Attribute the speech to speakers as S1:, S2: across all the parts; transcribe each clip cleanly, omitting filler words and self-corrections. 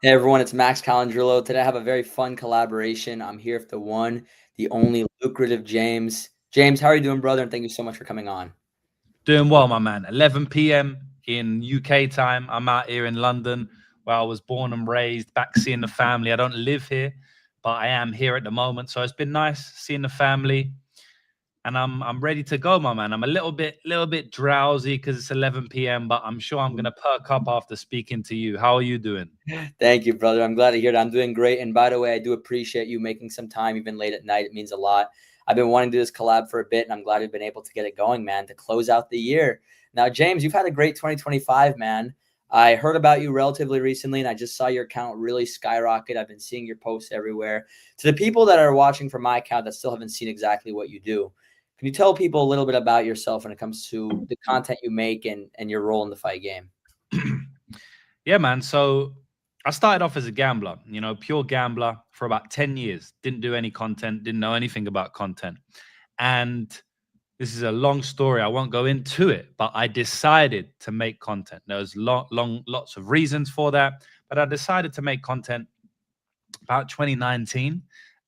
S1: Hey everyone, it's Max Calendrillo. Today I have a very fun collaboration. I'm here with the one, the only Lucrative James. James, how are you doing, brother? And thank you so much for coming on.
S2: Doing well, my man. 11 p.m. in UK time. I'm out here in London, where I was born and raised, back seeing the family. I don't live here, but I am here at the moment. So it's been nice seeing the family, and I'm ready to go, my man. I'm a little bit drowsy because it's 11 p.m., but I'm sure I'm gonna perk up after speaking to you. How are you doing?
S1: Thank you, brother. I'm glad to hear that. I'm doing great. And by the way, I do appreciate you making some time, even late at night. It means a lot. I've been wanting to do this collab for a bit, and I'm glad we've been able to get it going, man, to close out the year. Now, James, you've had a great 2025, man. I heard about you relatively recently, and I just saw your account really skyrocket. I've been seeing your posts everywhere. To the people that are watching from my account that still haven't seen exactly what you do, can you tell people a little bit about yourself when it comes to the content you make and your role in the fight game?
S2: Yeah, man. So I started off as a gambler, pure gambler for about 10 years. Didn't do any content, didn't know anything about content. And this is a long story. I won't go into it, but I decided to make content. There was lots of reasons for that, but I decided to make content about 2019.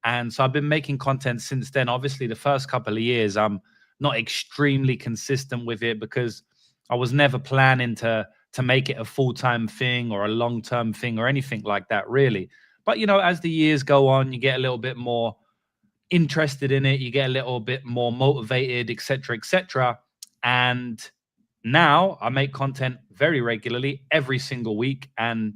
S2: And so I've been making content since then. Obviously, the first couple of years, I'm not extremely consistent with it because I was never planning to make it a full-time thing or a long-term thing or anything like that, really. But as the years go on, you get a little bit more interested in it, you get a little bit more motivated, etc., etc. And now I make content very regularly every single week, and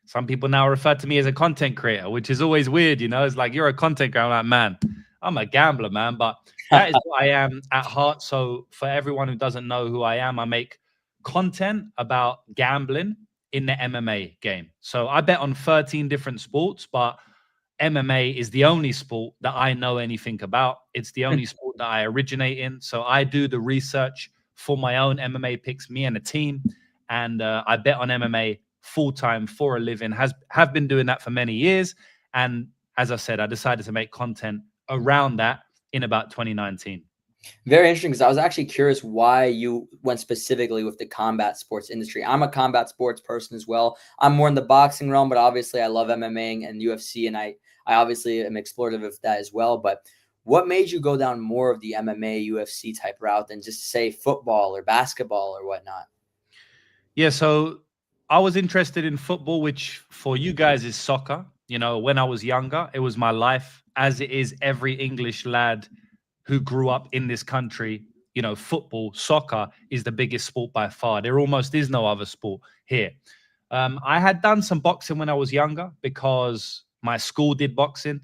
S2: some people now refer to me as a content creator, which is always weird. It's like, you're a content creator. I'm like, man, I'm a gambler, man. But that is what I am at heart. So for everyone who doesn't know who I am, I make content about gambling in the MMA game. So I bet on 13 different sports, but MMA is the only sport that I know anything about. It's the only sport that I originate in. So I do the research for my own MMA picks, me and a team, and I bet on MMA full time for a living. Have been doing that for many years, and as I said, I decided to make content around that in about 2019.
S1: Very interesting, because I was actually curious why you went specifically with the combat sports industry. I'm a combat sports person as well. I'm more in the boxing realm, but obviously I love MMA and UFC, and I obviously am explorative of that as well. But what made you go down more of the MMA, UFC type route than just say football or basketball or whatnot?
S2: Yeah, so I was interested in football, which for you guys is soccer. When I was younger, it was my life, as it is every English lad who grew up in this country. Football, soccer is the biggest sport by far. There almost is no other sport here. I had done some boxing when I was younger because my school did boxing,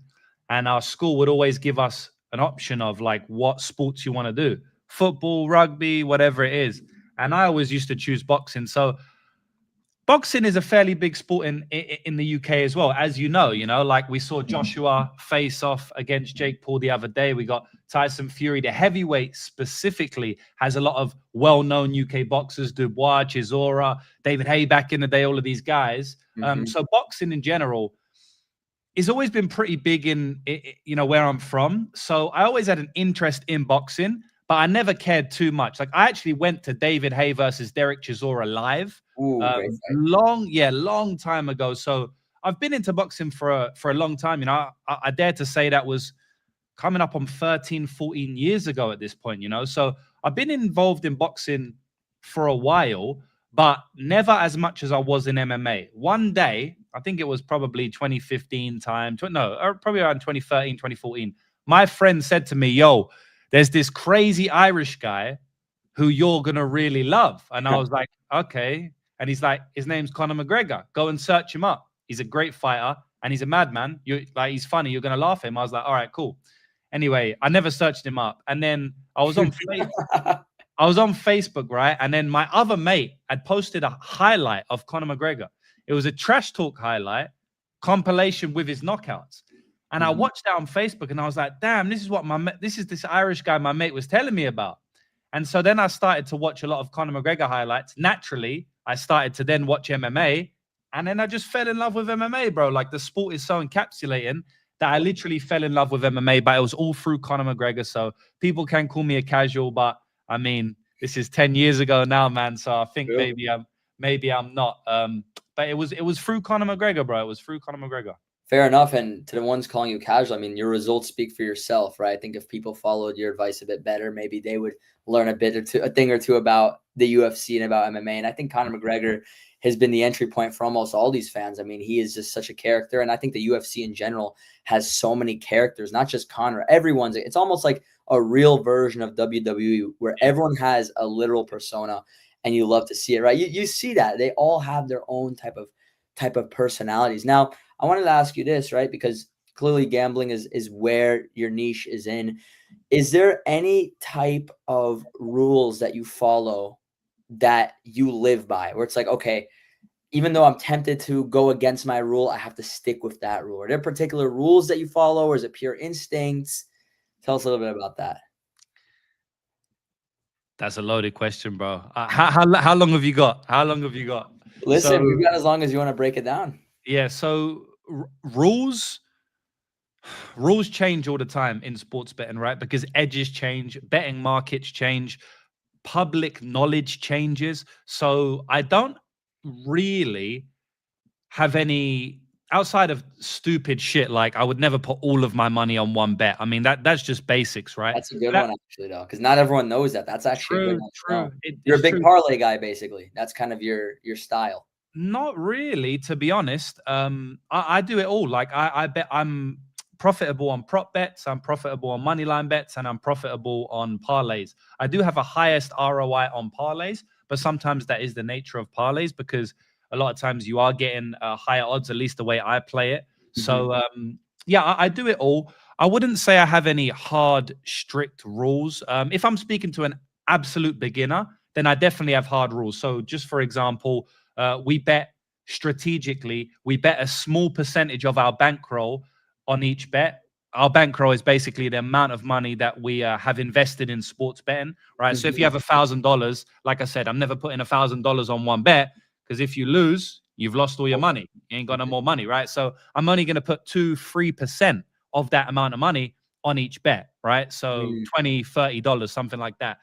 S2: and our school would always give us an option of like what sports you want to do: football, rugby, whatever it is. And I always used to choose boxing. So boxing is a fairly big sport in the UK as well, as like we saw Joshua face off against Jake Paul the other day. We got Tyson Fury. The heavyweight specifically has a lot of well-known UK boxers: Dubois, Chisora, David Haye back in the day, all of these guys. So boxing in general has always been pretty big in where I'm from. So I always had an interest in boxing, but I never cared too much. Like, I actually went to David Haye versus Derek Chisora live
S1: Ooh, great fight.
S2: long time ago. So I've been into boxing for a long time. I dare to say that was coming up on 13, 14 years ago at this point. So I've been involved in boxing for a while, but never as much as I was in MMA. One day, I think it was probably 2015 time, probably around 2013, 2014, my friend said to me, yo, there's this crazy Irish guy who you're going to really love. And I was like, okay. And he's like, his name's Conor McGregor. Go and search him up. He's a great fighter and he's a madman. He's funny. You're going to laugh at him. I was like, all right, cool. Anyway, I never searched him up. And then I was on Facebook, right? And then my other mate had posted a highlight of Conor McGregor. It was a trash talk highlight compilation with his knockouts. And I watched that on Facebook and I was like, damn, this is this Irish guy my mate was telling me about. And so then I started to watch a lot of Conor McGregor highlights. Naturally, I started to then watch MMA. And then I just fell in love with MMA, bro. Like, the sport is so encapsulating that I literally fell in love with MMA, but it was all through Conor McGregor. So people can call me a casual, but this is 10 years ago now, man. So I think maybe I'm not. But it was through Conor McGregor, bro. It was through Conor McGregor.
S1: Fair enough. And to the ones calling you casual, I mean, your results speak for yourself, right? I think if people followed your advice a bit better, maybe they would learn a thing or two about the UFC and about MMA. And I think Conor McGregor has been the entry point for almost all these fans. I mean, he is just such a character. And I think the UFC in general has so many characters, not just Conor. It's almost like a real version of WWE where everyone has a literal persona and you love to see it, right? You see that. They all have their own type of personalities. Now, I wanted to ask you this, right? Because clearly gambling is where your niche is in. Is there any type of rules that you follow that you live by where it's like, okay, even though I'm tempted to go against my rule, I have to stick with that rule? Are there particular rules that you follow, or is it pure instincts? Tell us a little bit about that.
S2: That's a loaded question, bro. How long have you got? How long have you got?
S1: Listen,
S2: So,
S1: we've got as long as you want to break it down.
S2: yeah, so rules change all the time in sports betting, right? Because edges change, betting markets change, public knowledge changes. So I don't really have any, outside of stupid shit, like I would never put all of my money on one bet. I mean, that's just basics, right?
S1: That's a good
S2: That,
S1: one, actually, though, because not everyone knows that. That's actually a good
S2: true,
S1: one to
S2: true.
S1: know. You're
S2: It's
S1: a big
S2: true.
S1: parlay guy, basically. That's kind of your style.
S2: Not really, to be honest. I do it all. Like I bet I'm profitable on prop bets, I'm profitable on money line bets, and I'm profitable on parlays. I do have a highest ROI on parlays, but sometimes that is the nature of parlays because a lot of times you are getting higher odds, at least the way I play it. So yeah, I do it all. I wouldn't say I have any hard, strict rules. If I'm speaking to an absolute beginner, then I definitely have hard rules. So just for example, we bet strategically. We bet a small percentage of our bankroll on each bet. Our bankroll is basically the amount of money that we have invested in sports betting, right? So if you have $1,000, like I said, I'm never putting $1,000 on one bet because if you lose, you've lost all your money. You ain't got no more money, right? So I'm only going to put 2-3% of that amount of money on each bet, right? So $20, $30, something like that.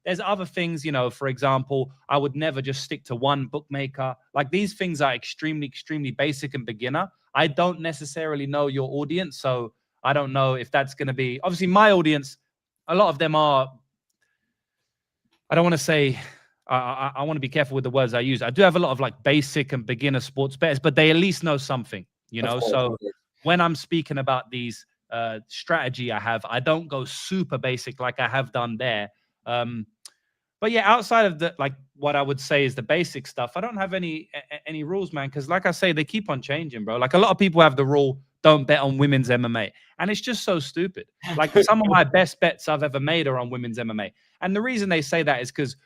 S2: There's other things, for example, I would never just stick to one bookmaker. Like these things are extremely, extremely basic and beginner. I don't necessarily know your audience. So I don't know if that's going to be, obviously my audience, a lot of them are, I don't want to say, I want to be careful with the words I use. I do have a lot of like basic and beginner sports bettors, but they at least know something, So when I'm speaking about these strategy I have, I don't go super basic like I have done there. But yeah, outside of the like what I would say is the basic stuff, I don't have any rules, man. Because like I say, they keep on changing, bro. Like a lot of people have the rule, don't bet on women's MMA, and it's just so stupid. Like some of my best bets I've ever made are on women's MMA, and the reason they say that is because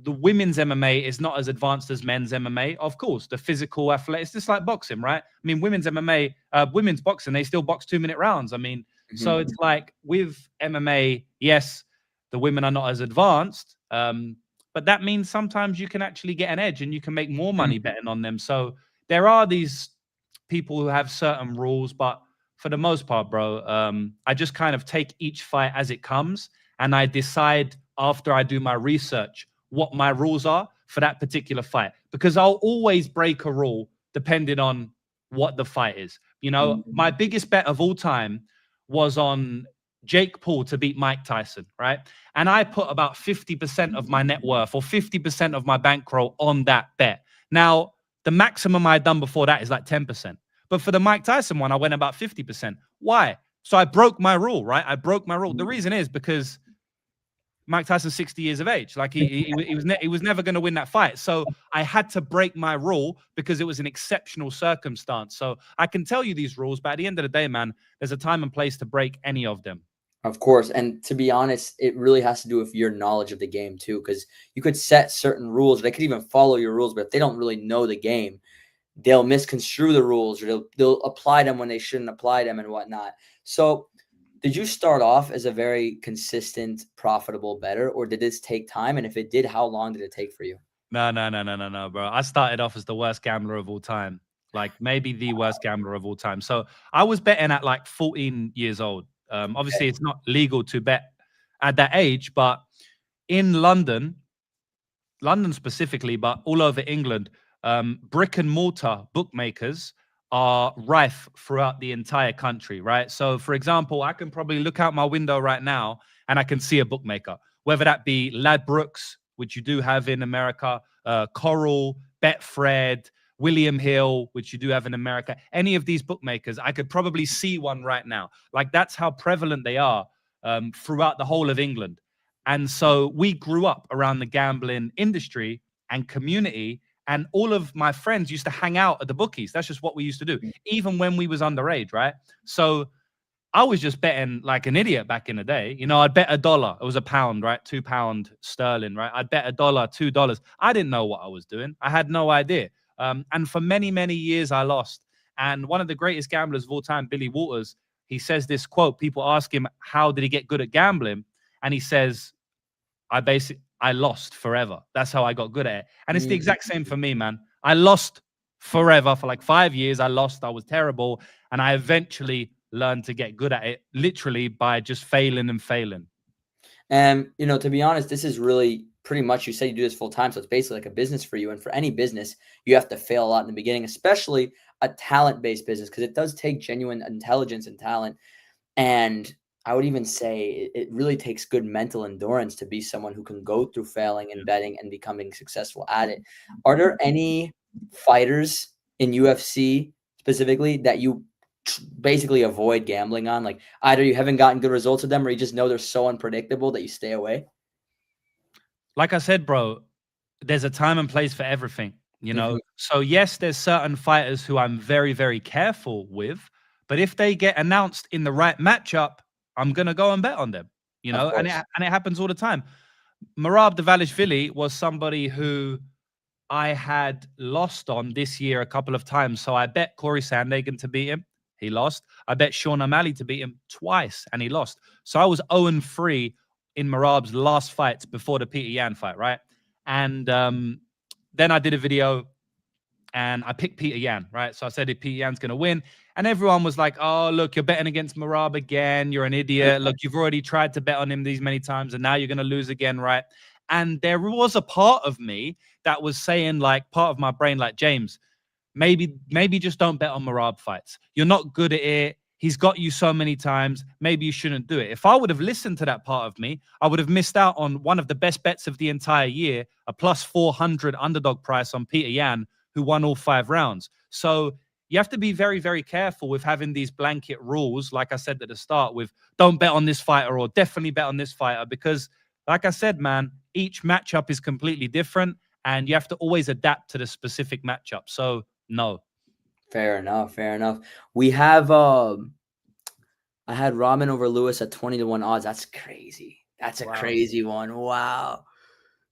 S2: the women's MMA is not as advanced as men's MMA. Of course, the physical athletes, it's just like boxing, right? I mean, women's MMA, women's boxing, they still box 2-minute rounds. I mean, so it's like with MMA, yes, the women are not as advanced, but that means sometimes you can actually get an edge and you can make more money betting on them. So there are these people who have certain rules, but for the most part, bro, I just kind of take each fight as it comes and I decide after I do my research what my rules are for that particular fight, because I'll always break a rule depending on what the fight is. My biggest bet of all time was on Jake Paul to beat Mike Tyson, right? And I put about 50% of my net worth or 50% of my bankroll on that bet. Now, the maximum I'd done before that is like 10%. But for the Mike Tyson one, I went about 50%. Why? So I broke my rule, right? I broke my rule. The reason is because Mike Tyson's 60 years of age. Like he was never going to win that fight. So I had to break my rule because it was an exceptional circumstance. So I can tell you these rules, but at the end of the day, man, there's a time and place to break any of them.
S1: Of course. And to be honest, it really has to do with your knowledge of the game too, because you could set certain rules. They could even follow your rules, but if they don't really know the game, they'll misconstrue the rules or they'll apply them when they shouldn't apply them and whatnot. So did you start off as a very consistent, profitable bettor, or did this take time? And if it did, how long did it take for you?
S2: No, bro. I started off as the worst gambler of all time, like maybe the worst gambler of all time. So I was betting at like 14 years old. Obviously, it's not legal to bet at that age, but in London specifically, but all over England, brick and mortar bookmakers are rife throughout the entire country, right? So, for example, I can probably look out my window right now and I can see a bookmaker, whether that be Ladbrokes, which you do have in America, Coral, Betfred, William Hill, which you do have in America. Any of these bookmakers, I could probably see one right now. Like, that's how prevalent they are throughout the whole of England. And so we grew up around the gambling industry and community, and all of my friends used to hang out at the bookies. That's just what we used to do, even when we was underage, right? So I was just betting like an idiot back in the day. You know, I'd bet $1. It was £1, right? £2 sterling, right? I'd bet $1, $2. I didn't know what I was doing. I had no idea. And for many, many years, I lost. And one of the greatest gamblers of all time, Billy Waters, he says this quote. People ask him, how did he get good at gambling? And he says, I lost forever. That's how I got good at it. And it's the exact same for me, man. I lost forever for like 5 years. I lost. I was terrible. And I eventually learned to get good at it, literally by just failing and failing.
S1: And, you know, to be honest, this is really pretty much, you say you do this full time. So it's basically like a business for you. And for any business, you have to fail a lot in the beginning, especially a talent-based business, because it does take genuine intelligence and talent. And I would even say it really takes good mental endurance to be someone who can go through failing and betting and becoming successful at it. Are there any fighters in UFC specifically that you basically avoid gambling on? Like, either you haven't gotten good results with them, or you just know they're so unpredictable that you stay away?
S2: Like I said, bro, there's a time and place for everything, you know?
S1: Mhm.
S2: So yes, there's certain fighters who I'm very, very careful with, but if they get announced in the right matchup, I'm going to go and bet on them, you
S1: Of
S2: know? And
S1: course.
S2: it happens all the time. Merab Dvalishvili was somebody who I had lost on this year a couple of times. So I bet Corey Sandhagen to beat him. He lost. I bet Sean O'Malley to beat him twice, and he lost. So I was 0-3 in Merab's last fights before the Peter Yan fight, right? And then I did a video and I picked Peter Yan, right? So I said if Peter Yan's going to win. And everyone was like, oh, look, you're betting against Merab again. You're an idiot. Look, you've already tried to bet on him these many times, and now you're going to lose again, right? And there was a part of me that was saying, like, part of my brain, like, James, maybe just don't bet on Merab fights. You're not good at it. He's got you so many times. Maybe you shouldn't do it. If I would have listened to that part of me, I would have missed out on one of the best bets of the entire year, a plus 400 underdog price on Peter Yan, who won all 5 rounds. So you have to be very, very careful with having these blanket rules, like I said at the start, with don't bet on this fighter or definitely bet on this fighter, because like I said, man, each matchup is completely different and you have to always adapt to the specific matchup. So no.
S1: Fair enough. Fair enough. We have I had Robin over Lewis at 20-1 odds. That's crazy. That's a crazy one. Wow.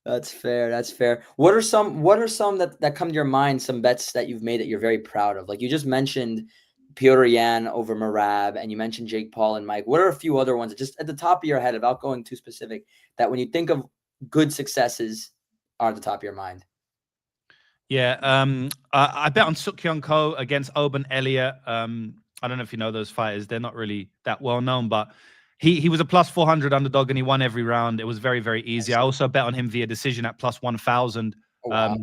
S1: That's fair. That's fair. What are some that come to your mind, some bets that you've made that you're very proud of? Like, you just mentioned Piotr Yan over Merab, and you mentioned Jake Paul and Mike. What are a few other ones just at the top of your head, without going too specific, that when you think of good successes are at the top of your mind?
S2: Yeah, I bet on Sukyon Ko against Oban Elliott. I don't know if you know those fighters. They're not really that well known, but he was a plus 400 underdog and he won every round. It was very, very easy. I also bet on him via decision at plus 1,000.
S1: Oh, wow.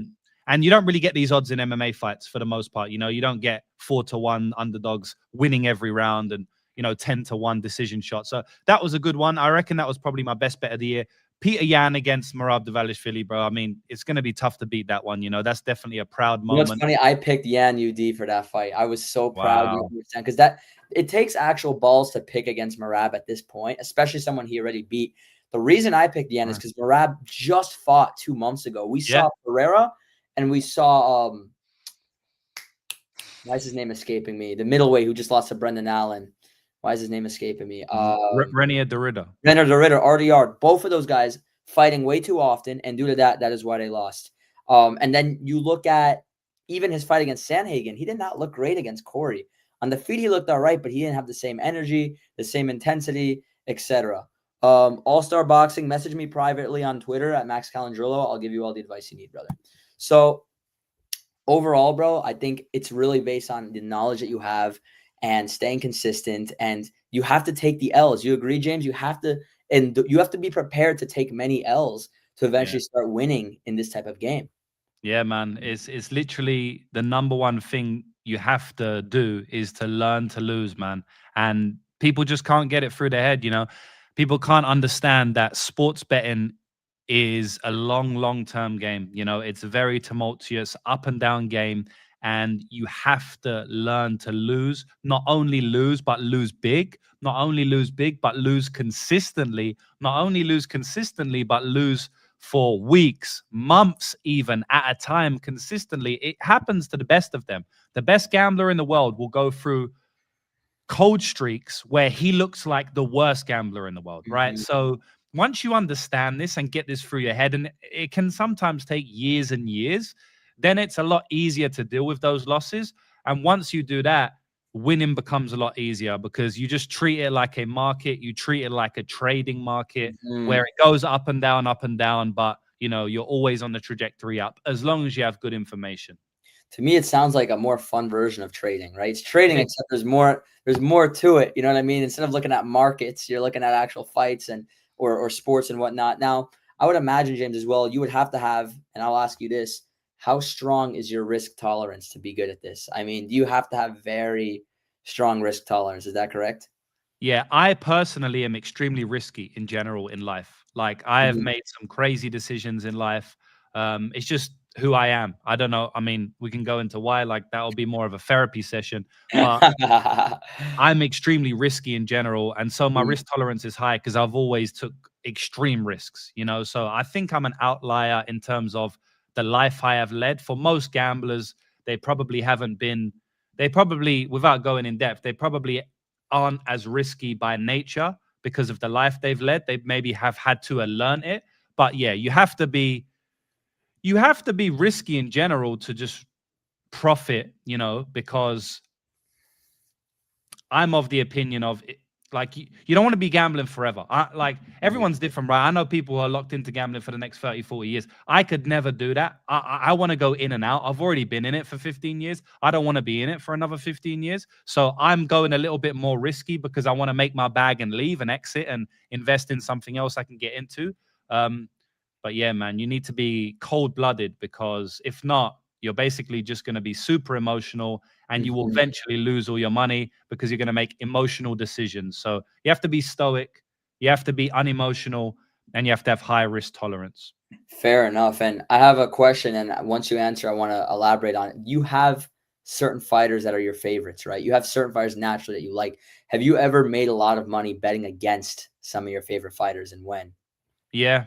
S2: And you don't really get these odds in MMA fights for the most part. You know, you don't get 4-1 underdogs winning every round and, 10-1 decision shot. So that was a good one. I reckon that was probably my best bet of the year. Peter Yan against Merab Dvalishvili, bro. I mean, it's going to be tough to beat that one. That's definitely a proud
S1: You know, it's
S2: moment.
S1: funny. I picked Yan UD for that fight. I was so proud
S2: Wow.
S1: because it takes actual balls to pick against Merab at this point, especially someone he already beat. The reason I picked Yan is because Merab just fought 2 months ago. We saw Pereira and we saw why is his name escaping me? The middleweight who just lost to Brendan Allen. Why is his name escaping me?
S2: Renier Derrida.
S1: Renier Derrida, RDR. Both of those guys fighting way too often, and due to that is why they lost. And then you look at even his fight against Sandhagen. He did not look great against Corey. On the feet, he looked all right, but he didn't have the same energy, the same intensity, etc. All-Star Boxing, message me privately on Twitter at Max Calendrillo. I'll give you all the advice you need, brother. So overall, bro, I think it's really based on the knowledge that you have and staying consistent, and you have to take the L's. You agree, James? You have to, and you have to be prepared to take many L's to eventually start winning in this type of game.
S2: Yeah, man. It's literally the number one thing you have to do is to learn to lose, man. And people just can't get it through their head, you know. People can't understand that sports betting is a long, long-term game. You know, it's a very tumultuous, up and down game. And you have to learn to lose, not only lose, but lose big, not only lose big, but lose consistently, not only lose consistently, but lose for weeks, months, even at a time consistently. It happens to the best of them. The best gambler in the world will go through cold streaks where he looks like the worst gambler in the world, right?
S1: Mhm.
S2: So once you understand this and get this through your head, and it can sometimes take years and years, then it's a lot easier to deal with those losses. And once you do that, winning becomes a lot easier because you just treat it like a market, you treat it like a trading market where
S1: Mhm.
S2: it goes up and down, but you know, you're always on the trajectory up as long as you have good information.
S1: To me, it sounds like a more fun version of trading, right? It's trading, except there's more to it. You know what I mean? Instead of looking at markets, you're looking at actual fights and or sports and whatnot. Now, I would imagine, James, as well, you would have to have, and I'll ask you this: how strong is your risk tolerance to be good at this? I mean, do you have to have very strong risk tolerance? Is that correct?
S2: Yeah, I personally am extremely risky in general in life. Like I have
S1: Mhm.
S2: made some crazy decisions in life. It's just who I am. I don't know. I mean, we can go into why. Like that'll be more of a therapy session, but I'm extremely risky in general, and so my
S1: Mm,
S2: risk tolerance is high because I've always took extreme risks, you know. So I think I'm an outlier in terms of the life I have led. For most gamblers, they probably haven't been. They probably, without going in depth, they probably aren't as risky by nature because of the life they've led. They maybe have had to learn it, but yeah, you have to be risky in general to just profit, you know, because I'm of the opinion of like you don't want to be gambling forever. Like
S1: mhm.
S2: everyone's different, right? I know people who are locked into gambling for the next 30, 40 years. I could never do that. I want to go in and out. I've already been in it for 15 years. I don't want to be in it for another 15 years. So I'm going a little bit more risky because I want to make my bag and leave and exit and invest in something else I can get into. Um, but yeah, man, you need to be cold blooded because if not, you're basically just going to be super emotional and you will
S1: Mhm.
S2: eventually lose all your money because you're going to make emotional decisions. So you have to be stoic, you have to be unemotional, and you have to have high risk tolerance.
S1: Fair enough. And I have a question, and once you answer, I want to elaborate on it. You have certain fighters that are your favorites, right? You have certain fighters naturally that you like. Have you ever made a lot of money betting against some of your favorite fighters, and when?
S2: Yeah,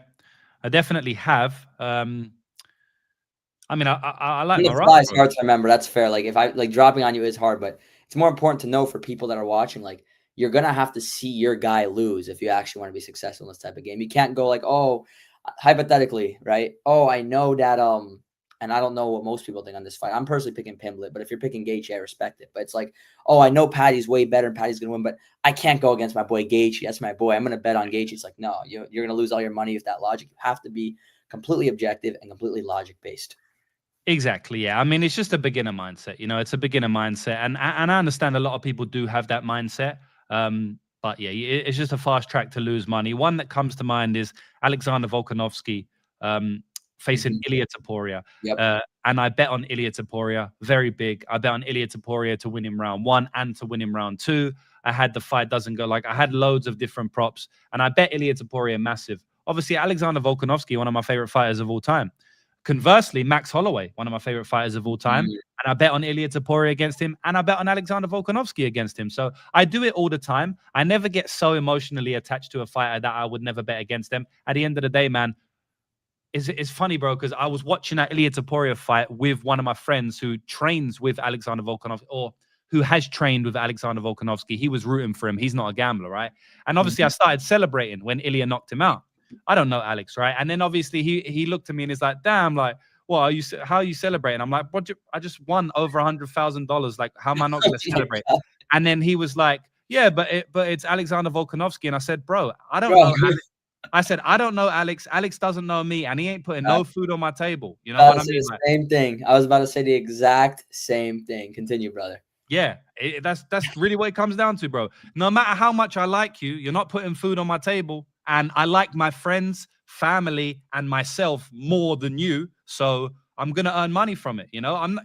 S2: I definitely have. I mean, I like
S1: On the
S2: Morocco.
S1: fly, it's hard to remember. That's fair. Like if I like dropping on you is hard, but it's more important to know for people that are watching. Like you're gonna have to see your guy lose if you actually want to be successful in this type of game. You can't go like, oh, hypothetically, right? Oh, I know that and I don't know what most people think on this fight. I'm personally picking Pimblett, but if you're picking Gaethje, I respect it. But it's like, oh, I know Patty's way better and Patty's gonna win, but I can't go against my boy Gaethje. That's my boy. I'm gonna bet on Gaethje. It's like, no, you're gonna lose all your money with that logic. You have to be completely objective and completely logic based.
S2: Exactly. Yeah. I mean, it's just a beginner mindset. You know, it's a beginner mindset, and I understand a lot of people do have that mindset. But yeah, it's just a fast track to lose money. One that comes to mind is Alexander Volkanovski facing
S1: Mhm.
S2: Ilia Topuria,
S1: Yep.
S2: and I bet on Ilia Topuria very big. I bet on Ilia Topuria to win him round one and to win him round two. I had the fight doesn't go like I had loads of different props, and I bet Ilia Topuria massive. Obviously, Alexander Volkanovski, one of my favorite fighters of all time. Conversely, Max Holloway, one of my favorite fighters of all time,
S1: Mhm.
S2: and I bet on Ilia Topuria against him, and I bet on Alexander Volkanovski against him. So I do it all the time. I never get so emotionally attached to a fighter that I would never bet against them. At the end of the day, man, it's funny, bro, because I was watching that Ilia Topuria fight with one of my friends who trains with Alexander Volkanovski, or who has trained with Alexander Volkanovski. He was rooting for him. He's not a gambler, right? And obviously, I
S1: Mhm.
S2: started celebrating when Ilya knocked him out. I don't know Alex, right? And then obviously he looked at me and he's like, "Damn, like, what are you? How are you celebrating?" I'm like, "What? I just won over $100,000. Like, how am I not
S1: Oh
S2: going to
S1: my
S2: celebrate?"
S1: god,
S2: And then he was like, "Yeah, but it's Alexander Volkanovski." And I said, "Bro, I don't
S1: bro!
S2: know Alex." I said, "I don't know Alex. Alex doesn't know me, and he ain't putting
S1: I
S2: no food on my table." You know
S1: was about
S2: what
S1: to
S2: I
S1: say
S2: mean?
S1: the
S2: Like,
S1: same thing. I was about to say the exact same thing. Continue, brother.
S2: yeah, that's really what it comes down to, bro. No matter how much I like you, you're not putting food on my table, and I like my friends, family, and myself more than you. So I'm gonna earn money from it. You know, I'm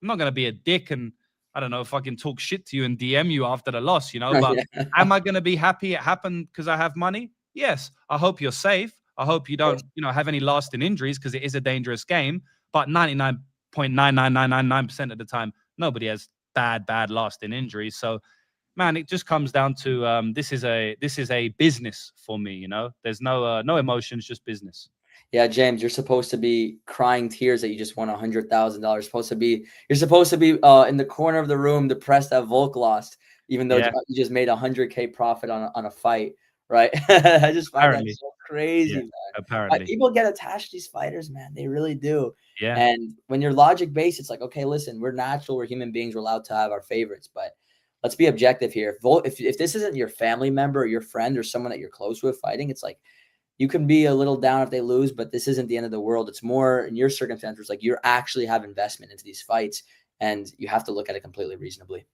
S2: not gonna be a dick and I don't know if I can talk shit to you and DM you after the loss. You know, but
S1: Yeah,
S2: am I gonna be happy it happened because I have money? Yes. I hope you're safe. I hope you
S1: of course.
S2: don't, have any lasting injuries because it is a dangerous game. But 99.99999% of the time, nobody has bad lasting injuries. So man, it just comes down to this is a business for me. There's no emotions, just business.
S1: Yeah, James, you're supposed to be crying tears that you just won $100,000. You're supposed to be in the corner of the room, depressed that Volk lost, even though
S2: Yeah,
S1: you just made 100K profit on a fight, right? I just find that
S2: apparently.
S1: so
S2: Yeah,
S1: crazy, man.
S2: apparently.
S1: People get attached to these fighters, man. They really do.
S2: Yeah.
S1: And when you're logic based, it's like, okay, listen, we're natural, we're human beings, we're allowed to have our favorites, but let's be objective here. If this isn't your family member or your friend or someone that you're close with fighting, it's like you can be a little down if they lose, but this isn't the end of the world. It's more in your circumstances, like you actually have investment into these fights, and you have to look at it completely reasonably.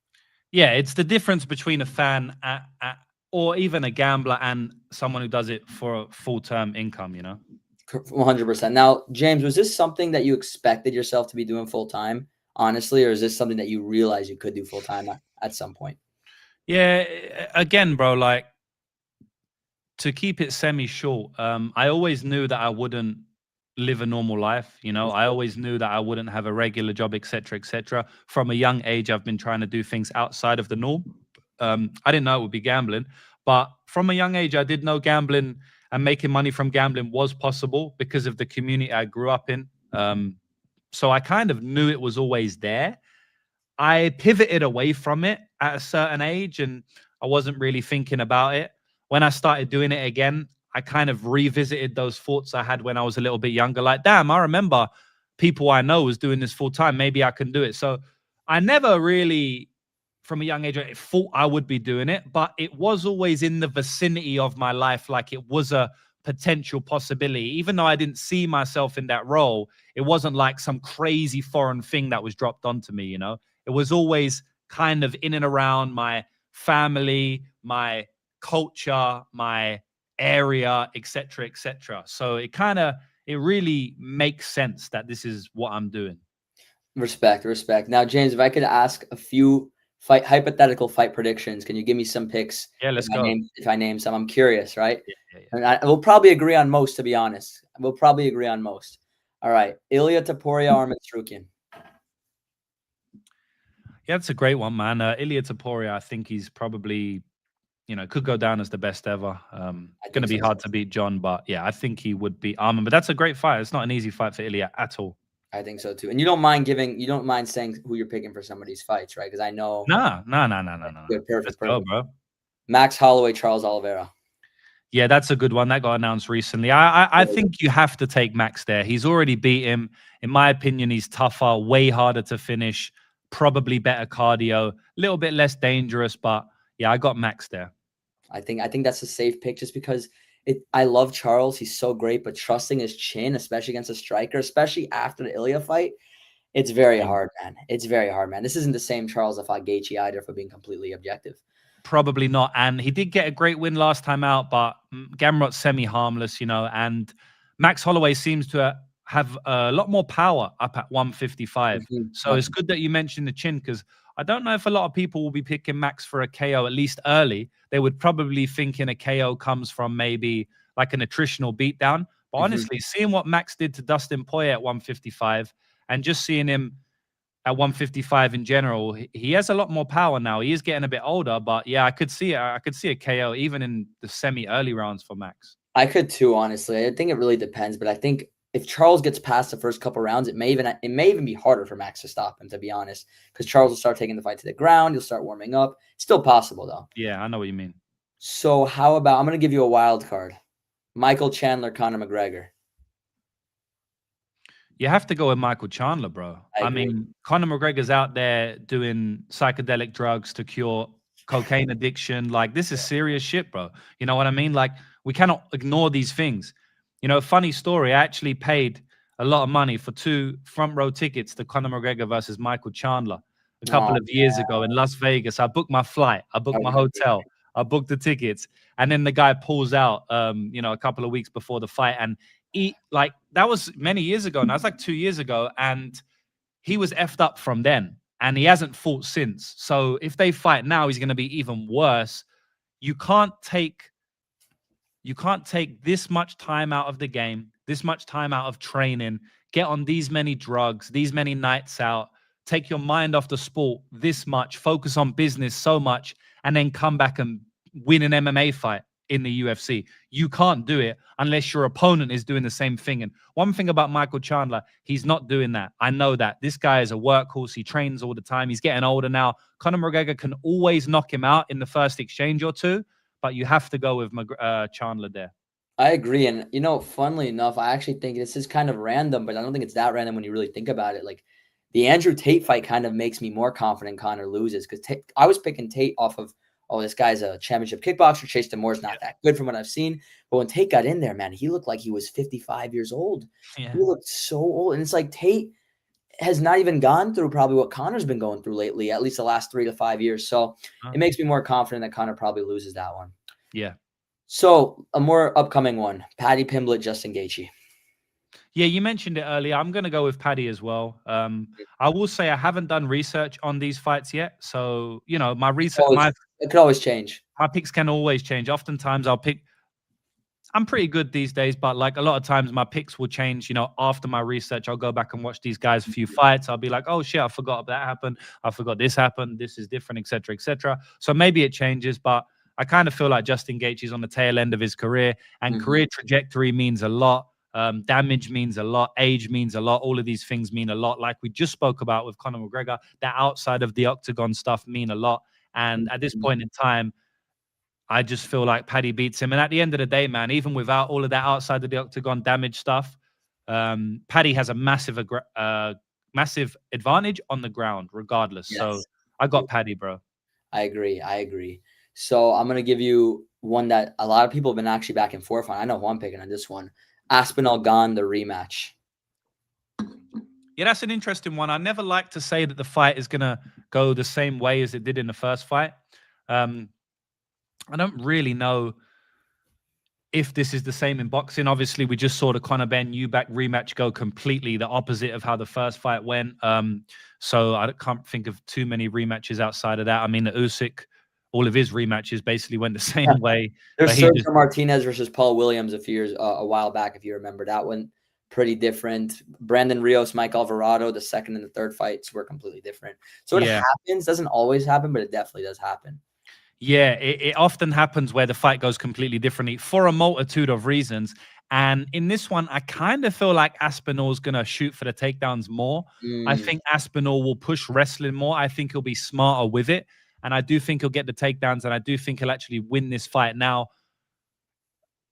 S2: Yeah, it's the difference between a fan or even a gambler and someone who does it for a full-term income.
S1: 100%. Now, James, was this something that you expected yourself to be doing full time, honestly, or is this something that you realize you could do full time at some point?
S2: Yeah, again, bro, like to keep it semi short, I always knew that I wouldn't live a normal life. I always knew that I wouldn't have a regular job, etc., etc. From a young age, I've been trying to do things outside of the norm. I didn't know it would be gambling, but from a young age, I did know gambling and making money from gambling was possible because of the community I grew up in. So I kind of knew it was always there. I pivoted away from it at a certain age and I wasn't really thinking about it. When I started doing it again, I kind of revisited those thoughts I had when I was a little bit younger. Like, damn, I remember people I know was doing this full time. Maybe I can do it. So I never really, from a young age, I thought I would be doing it, but it was always in the vicinity of my life. Like it was a potential possibility. Even though I didn't see myself in that role, it wasn't like some crazy foreign thing that was dropped onto me. It was always kind of in and around my family, my culture, my area, etc., etc. So it really makes sense that this is what I'm doing.
S1: Respect. Now, James, if I could ask a few hypothetical fight predictions, can you give me some picks
S2: Yeah,
S1: if
S2: let's
S1: I
S2: go.
S1: name some? I'm curious, right?
S2: Yeah, yeah, yeah.
S1: And we'll probably agree on most, to be honest. We'll probably agree on most. All right, Ilya Taporia or Mantsrukian?
S2: Yeah, that's a great one, man. Ilya Taporia, I think he's probably, could go down as the best ever.
S1: I
S2: Going to
S1: think
S2: be
S1: so.
S2: hard to beat John, but yeah, I think he would beat Armin. But that's a great fight. It's not an easy fight for Ilya at all.
S1: I think so too. And you don't mind saying who you're picking for some of these fights, right? Because I know.
S2: Nah, nah, nah, nah, nah, nah.
S1: Good,
S2: Let's
S1: perfect,
S2: go,
S1: perfect.
S2: bro.
S1: Max Holloway, Charles Oliveira.
S2: Yeah, that's a good one. That got announced recently. I think you have to take Max there. He's already beat him. In my opinion, he's tougher, way harder to finish, probably better cardio, a little bit less dangerous, but yeah, I got Max there.
S1: I think that's a safe pick just because I love Charles. He's so great, but trusting his chin, especially against a striker, especially after the Ilya fight, it's very
S2: Yeah.
S1: hard, man. It's very hard, man. This isn't the same Charles that fought Gaethje either, for being completely objective.
S2: Probably not. And he did get a great win last time out, but Gamrot's semi-harmless, and Max Holloway seems to have a lot more power up at 155. So it's good that you mentioned the chin because I don't know if a lot of people will be picking Max for a KO, at least early. They would probably thinking a KO comes from maybe like an attritional beatdown. But honestly, seeing what Max did to Dustin Poirier at 155 and just seeing him at 155 in general, he has a lot more power now. He is getting a bit older, but yeah, I could see it. I could see a KO even in the semi-early rounds for Max.
S1: I could too, honestly. I think it really depends, but I think if Charles gets past the first couple rounds, it may even be harder for Max to stop him, to be honest, because Charles will start taking the fight to the ground. He'll start warming up. Still possible though.
S2: Yeah, I know what you mean.
S1: So how about I'm going to give you a wild card: Michael Chandler, Conor McGregor.
S2: You have to go with Michael Chandler, bro.
S1: I
S2: I
S1: agree.
S2: mean, Conor McGregor's out there doing psychedelic drugs to cure cocaine addiction. Like, this is serious shit, bro. You know what I mean? Like, we cannot ignore these things. Funny story. I actually paid a lot of money for 2 front row tickets to Conor McGregor versus Michael Chandler a couple
S1: Oh,
S2: of years ago in Las Vegas. I booked my flight, I booked my hotel, I booked the tickets, and then the guy pulls out, a couple of weeks before the fight, and like that was many years ago, and that was like 2 years ago, and he was effed up from then, and he hasn't fought since. So if they fight now, he's going to be even worse. You can't take this much time out of the game, this much time out of training, get on these many drugs, these many nights out, take your mind off the sport this much, focus on business so much, and then come back and win an MMA fight in the UFC. You can't do it unless your opponent is doing the same thing. And one thing about Michael Chandler, he's not doing that. I know that. This guy is a workhorse. He trains all the time. He's getting older now. Conor McGregor can always knock him out in the first exchange or two, but you have to go with Chandler there.
S1: I agree. And, you know, funnily enough, I actually think this is kind of random, but I don't think it's that random when you really think about it. Like the Andrew Tate fight kind of makes me more confident Conor loses because I was picking Tate off of, oh, this guy's a championship kickboxer. Chase Moore's not that good from what I've seen. But when Tate got in there, man, he looked like he was 55 years old.
S2: Yeah.
S1: He looked so old. And it's like Tate has not even gone through probably what Conor's been going through lately, at least the last 3 to 5 years. So it makes me more confident that Conor probably loses that one.
S2: Yeah.
S1: So a more upcoming one, Paddy Pimblett, Justin Gaethje.
S2: Yeah, you mentioned it earlier. I'm going to go with Paddy as well. I will say I haven't done research on these fights yet. So, you know, my research,
S1: it could always change.
S2: My picks can always change. Oftentimes I'm pretty good these days, but like a lot of times my picks will change, you know, after my research. I'll go back and watch these guys' few fights. I'll be like, oh shit, I forgot that happened. I forgot this happened. This is different, etc., etc. So maybe it changes, but I kind of feel like Justin Gaethje's on the tail end of his career, and career trajectory means a lot. Damage means a lot. Age means a lot. All of these things mean a lot. Like we just spoke about with Conor McGregor, that outside of the octagon stuff mean a lot. And at this point in time, I just feel like Paddy beats him. And at the end of the day, man, even without all of that outside of the octagon damage stuff, Paddy has a massive advantage on the ground, regardless. Yes. So I got Paddy, bro.
S1: I agree. So I'm going to give you one that a lot of people have been actually back and forth on. I know who I'm picking on this one. Aspinall Gane, the rematch.
S2: Yeah, that's an interesting one. I never like to say that the fight is going to go the same way as it did in the first fight. I don't really know if this is the same in boxing. Obviously, we just saw the Conor Ben Eubank rematch go completely the opposite of how the first fight went. So I can't think of too many rematches outside of that. I mean, the Usyk, all of his rematches basically went the same way.
S1: There's Sergio Martinez versus Paul Williams a while back, if you remember that one. Pretty different. Brandon Rios, Mike Alvarado, the second and the third fights were completely different. So it happens. Doesn't always happen, but it definitely does happen.
S2: Yeah, it often happens where the fight goes completely differently for a multitude of reasons. And in this one, I kind of feel like Aspinall's going to shoot for the takedowns more. I think Aspinall will push wrestling more. I think he'll be smarter with it. And I do think he'll get the takedowns. And I do think he'll actually win this fight. Now,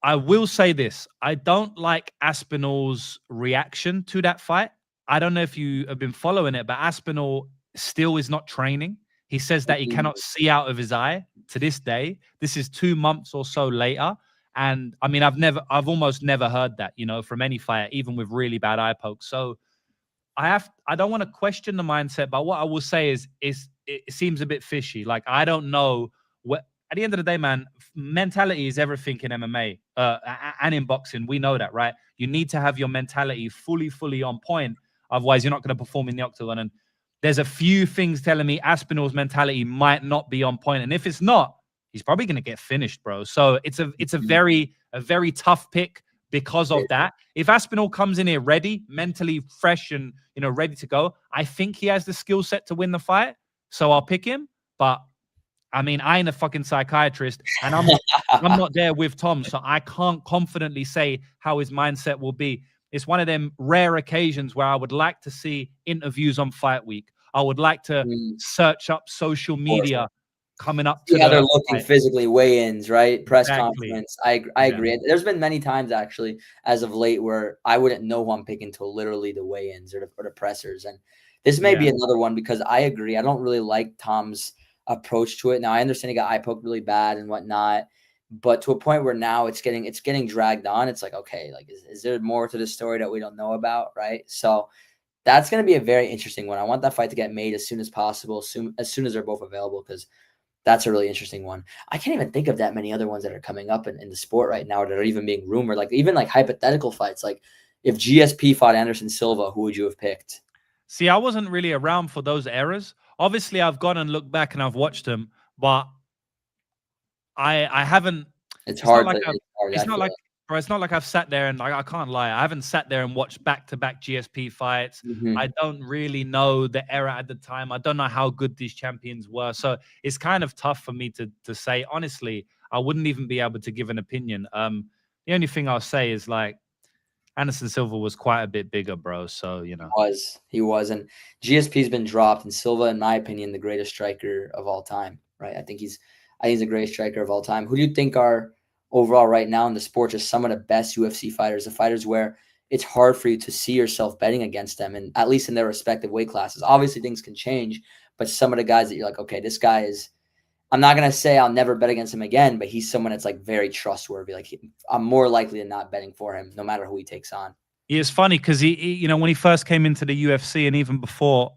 S2: I will say this. I don't like Aspinall's reaction to that fight. I don't know if you have been following it, but Aspinall still is not training. He says that he cannot see out of his eye to this day. This is 2 months or so later. And I mean, I've almost never heard that, you know, from any fighter, even with really bad eye pokes. So I don't want to question the mindset, but what I will say is it seems a bit fishy. Like, I don't know what, at the end of the day, man, mentality is everything in MMA and in boxing. We know that, right? You need to have your mentality fully on point. Otherwise, you're not going to perform in the octagon. And there's a few things telling me Aspinall's mentality might not be on point. And if it's not, he's probably going to get finished, bro. So it's a very tough pick because of that. If Aspinall comes in here ready, mentally fresh and, you know, ready to go, I think he has the skill set to win the fight. So I'll pick him. But I mean, I ain't a fucking psychiatrist, and I'm not there with Tom, so I can't confidently say how his mindset will be. It's one of them rare occasions where I would like to see interviews on Fight Week. I would like to search up social media coming up to
S1: they're looking physically, weigh-ins, right? Press conference. I agree. There's been many times actually as of late where I wouldn't know who I'm picking until literally the weigh-ins or the pressers. And this may be another one because I agree. I don't really like Tom's approach to it. Now I understand he got eye poked really bad and whatnot, but to a point where now it's getting dragged on. It's like, okay, like is there more to the story that we don't know about, right? So that's going to be a very interesting one. I want that fight to get made as soon as possible, as soon as they're both available, because That's a really interesting one. I can't even think of that many other ones that are coming up in the sport right now that are even being rumored. Like even like hypothetical fights. Like if GSP fought Anderson Silva, who would you have picked?
S2: See, I wasn't really around for those eras. Obviously, I've gone and looked back and I've watched them, but I haven't.
S1: It's
S2: It's not
S1: hard
S2: like
S1: to
S2: I've.
S1: it's hard, I
S2: It's not
S1: feel
S2: like, bro. It's not like I've sat there and I can't lie. I haven't sat there and watched back-to-back GSP fights.
S1: like. Mhm.
S2: I don't really know the era at the time. I don't know how good these champions were. So it's kind of tough for me to say. Honestly, I wouldn't even be able to give an opinion. The only thing I'll say is like Anderson Silva was quite a bit bigger, bro. So you know.
S1: He was, and GSP's been dropped, and Silva, in my opinion, the greatest striker of all time. Right? I think he's the greatest striker of all time. Who do you think are overall right now in the sport just some of the best UFC fighters? The fighters where it's hard for you to see yourself betting against them, and at least in their respective weight classes. Obviously, things can change, but some of the guys that you're like, okay, this guy is. I'm not gonna say I'll never bet against him again, but he's someone that's like very trustworthy. Like I'm more likely than not betting for him, no matter who he takes on.
S2: It's funny because you know, when he first came into the UFC and even before,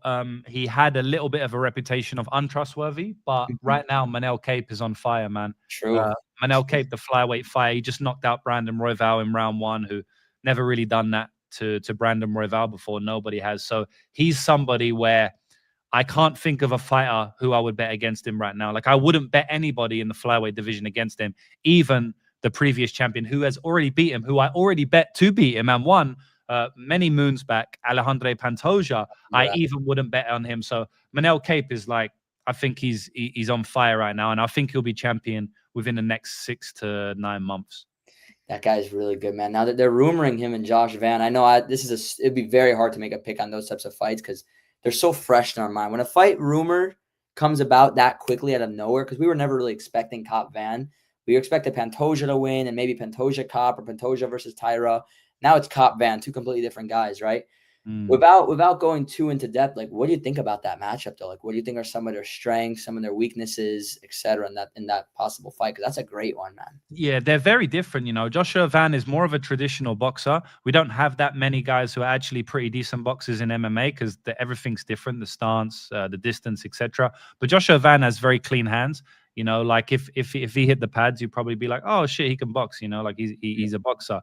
S2: he had a little bit of a reputation of untrustworthy. But
S1: Mhm.
S2: right now, Manel Cape is on fire, man.
S1: True.
S2: Manel Cape, the flyweight fighter, he just knocked out Brandon Royval in round one, who never really done that to Brandon Royval before. Nobody has. So he's somebody where I can't think of a fighter who I would bet against him right now. Like I wouldn't bet anybody in the flyweight division against him, even the previous champion who has already beat him, who I already bet to beat him and won many moons back, Alejandro Pantoja. I
S1: Yeah.
S2: even wouldn't bet on him. So Manel Cape is like, I think he's on fire right now, and I think he'll be champion within the next 6 to 9 months.
S1: That guy's really good, man. Now that they're rumoring him and Josh Van, I know it'd be very hard to make a pick on those types of fights because they're so fresh in our mind. When a fight rumor comes about that quickly out of nowhere, because we were never really expecting Cop Van. We expected Pantoja to win and maybe Pantoja Cop or Pantoja versus Tyra. Now it's Cop Van, two completely different guys, right?
S2: Mm.
S1: Without going too into depth, like what do you think about that matchup though? Like what do you think are some of their strengths, some of their weaknesses, etc. In that possible fight? Because that's a great one, man.
S2: Yeah, they're very different. You know, Joshua Van is more of a traditional boxer. We don't have that many guys who are actually pretty decent boxers in MMA because everything's different, the stance, the distance, etc. But Joshua Van has very clean hands. You know, like if he hit the pads, you'd probably be like, oh shit, he can box. You know, like he's a boxer.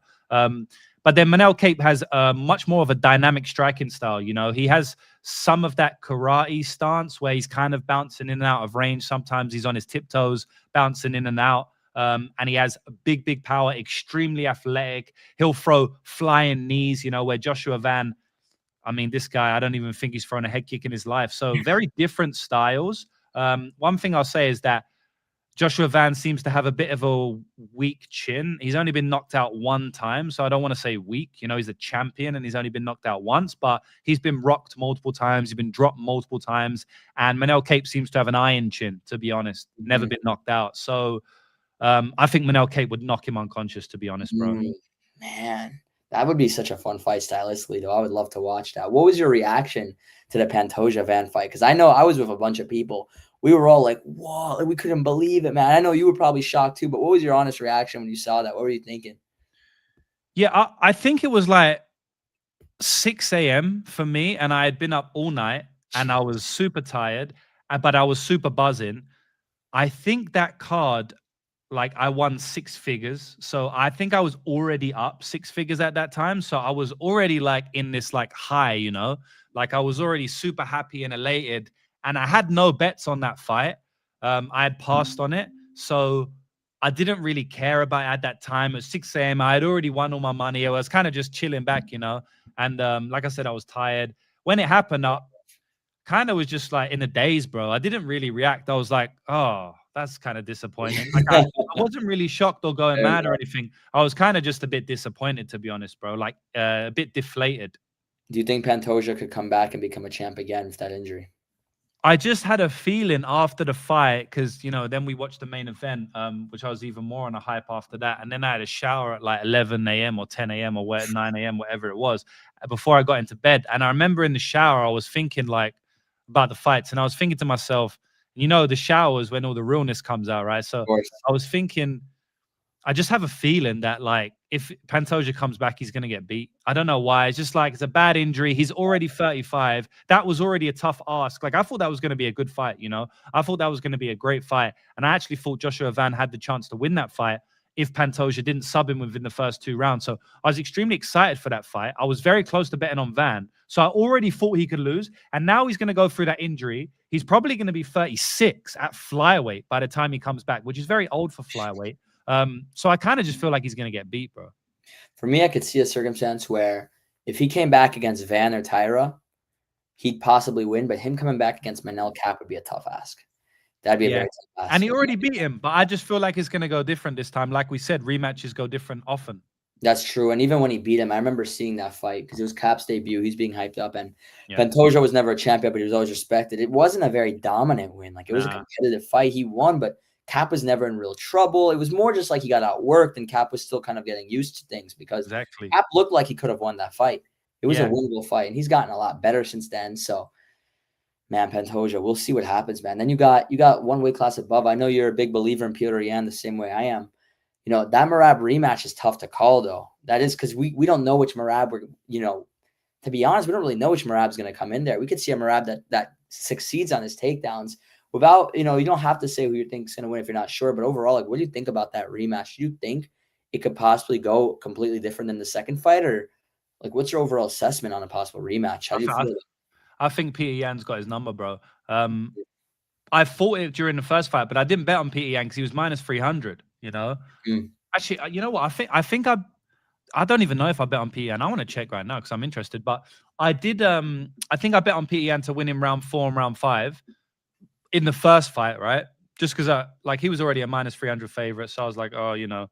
S2: But then Manel Cape has much more of a dynamic striking style. You know, he has some of that karate stance where he's kind of bouncing in and out of range. Sometimes he's on his tiptoes, bouncing in and out. And he has big power, extremely athletic. He'll throw flying knees, you know, where Joshua Van, I mean, this guy, I don't even think he's thrown a head kick in his life. So very different styles. One thing I'll say is that Joshua Van seems to have a bit of a weak chin. He's only been knocked out one time, so I don't want to say weak. You know, he's a champion and he's only been knocked out once, but he's been rocked multiple times. He's been dropped multiple times. And Manel Cape seems to have an iron chin, to be honest. Never
S1: Mhm.
S2: been knocked out. So I think Manel Cape would knock him unconscious, to be honest, bro.
S1: Man, that would be such a fun fight stylistically, though. I would love to watch that. What was your reaction to the Pantoja Van fight? Because I know I was with a bunch of people. We were all like, "Whoa!" Like, we couldn't believe it, man. I know you were probably shocked too. But what was your honest reaction when you saw that? What were you thinking?
S2: Yeah, I think it was like 6 a.m. for me, and I had been up all night and I was super tired, but I was super buzzing. I think that card, like I won six figures. So I think I was already up six figures at that time. So I was already like in this like high, you know, like I was already super happy and elated. And I had no bets on that fight. I had passed on it. So I didn't really care about it at that time. At 6 a.m., I had already won all my money. I was kind of just chilling back, you know. And like I said, I was tired. When it happened, I kind of was just like in a daze, bro. I didn't really react. I was like, oh, that's kind of disappointing. Like I wasn't really shocked or going
S1: Fair
S2: mad or
S1: enough.
S2: anything. I was kind of just a bit disappointed, to be honest, bro. Like a bit deflated.
S1: Do you think Pantoja could come back and become a champ again with that injury?
S2: I just had a feeling after the fight because you know then we watched the main event, which I was even more on a hype after that, and then I had a shower at like 11 a.m. or 10 a.m. or 9 a.m. whatever it was before I got into bed, and I remember in the shower I was thinking like about the fights, and I was thinking to myself, you know, the shower is when all the realness comes out, right?
S1: Of
S2: So
S1: course.
S2: I was thinking I just have a feeling that, like, if Pantoja comes back, he's going to get beat. I don't know why. It's just like it's a bad injury. He's already 35. That was already a tough ask. Like, I thought that was going to be a good fight, you know? I thought that was going to be a great fight. And I actually thought Joshua Van had the chance to win that fight if Pantoja didn't sub him within the first 2 rounds. So I was extremely excited for that fight. I was very close to betting on Van. So I already thought he could lose. And now he's going to go through that injury. He's probably going to be 36 at flyweight by the time he comes back, which is very old for flyweight. So I kind of just feel like he's going to get beat, bro.
S1: For me, I could see a circumstance where if he came back against Van or Tyra, he'd possibly win, but him coming back against Manel Cap would be a tough ask. That'd be a very tough ask.
S2: And he already beat him, but I just feel like it's going to go different this time. Like we said, rematches go different often.
S1: That's true. And even when he beat him, I remember seeing that fight because it was Cap's debut. He's being hyped up. And Pantoja was never a champion, but he was always respected. It wasn't a very dominant win. Like, it was a competitive fight. He won, but Cap was never in real trouble. It was more just like he got outworked, and Cap was still kind of getting used to things because Cap looked like he could have won that fight. It was a winnable fight, and he's gotten a lot better since then. So, man, Pantoja, we'll see what happens, man. Then you got one weight class above. I know you're a big believer in Petr Yan the same way I am. You know, that Merab rematch is tough to call, though. That is because we don't know which Merab we're, you know, to be honest, we don't really know which Merab's going to come in there. We could see a Merab that succeeds on his takedowns without, you know, you don't have to say who you think is going to win if you're not sure. But overall, like, what do you think about that rematch? Do you think it could possibly go completely different than the second fight? Or, like, what's your overall assessment on a possible rematch? How do you feel?
S2: I think Petr Yan's got his number, bro. I fought it during the first fight, but I didn't bet on Petr Yan because he was minus 300, you know? Actually, you know what? I think I don't even know if I bet on Petr Yan. I want to check right now because I'm interested. But I did. I think I bet on Petr Yan to win in round 4 and round 5 in the first fight, right? Just because he was already a minus 300 favorite, so I was like, oh, you know,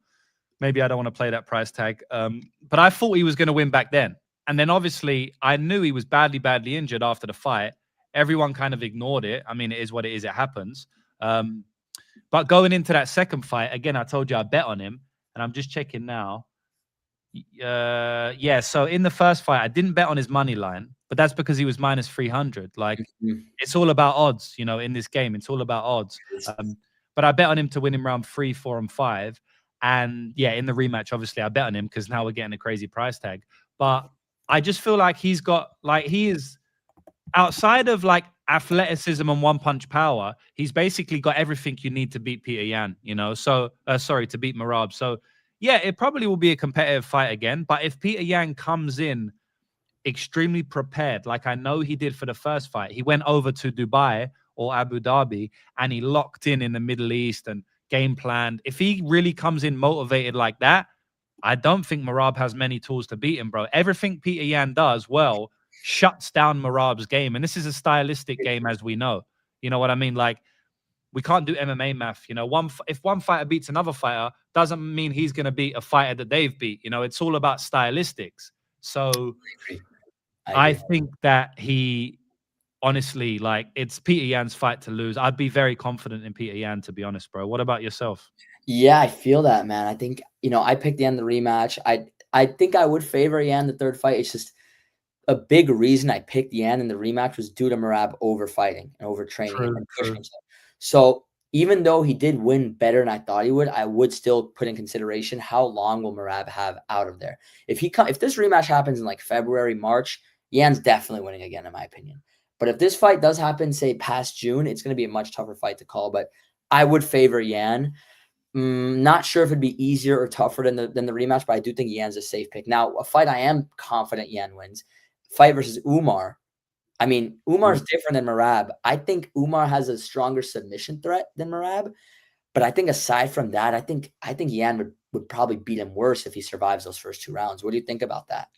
S2: maybe I don't want to play that price tag. But I thought he was going to win back then, and then obviously I knew he was badly injured after the fight. Everyone kind of ignored it. I mean, it is what it is. It happens. But going into that second fight, again, I told you I bet on him, and I'm just checking now. So in the first fight, I didn't bet on his money line, but that's because he was minus 300. Like, it's all about odds, you know, in this game. It's all about odds. But I bet on him to win in round 3, 4, and 5. And yeah, in the rematch, obviously, I bet on him because now we're getting a crazy price tag. But I just feel like he is outside of like athleticism and one punch power. He's basically got everything you need to beat Petr Yan, you know. So, to beat Merab. So, yeah, it probably will be a competitive fight again. But if Petr Yan comes in extremely prepared, like I know he did for the first fight, he went over to Dubai or Abu Dhabi and he locked in the Middle East and game planned. If he really comes in motivated like that, I don't think Merab has many tools to beat him, bro. Everything Petr Yan does well shuts down Merab's game. And this is a stylistic game, as we know. You know what I mean? Like, we can't do MMA math. You know, if one fighter beats another fighter, doesn't mean he's going to beat a fighter that they've beat. You know, it's all about stylistics. So I think that he, honestly, like, it's Petr Yan's fight to lose. I'd be very confident in Petr Yan, to be honest, bro. What about yourself?
S1: Yeah, I feel that, man. I think, you know, I picked Yan the rematch. I think I would favor Yan the third fight. It's just a big reason I picked Yan in the rematch was due to Merab overfighting and overtraining and pushing himself. So even though he did win better than I thought he would, I would still put in consideration how long will Merab have out of there. If this rematch happens in like February, March, Yan's definitely winning again, in my opinion. But if this fight does happen, say past June, it's going to be a much tougher fight to call. But I would favor Yan. Not sure if it'd be easier or tougher than the rematch, but I do think Yan's a safe pick. Now, a fight I am confident Yan wins. Fight versus Umar. I mean, Umar's different than Merab. I think Umar has a stronger submission threat than Merab. But I think aside from that, I think Yan would probably beat him worse if he survives those first 2 rounds. What do you think about that?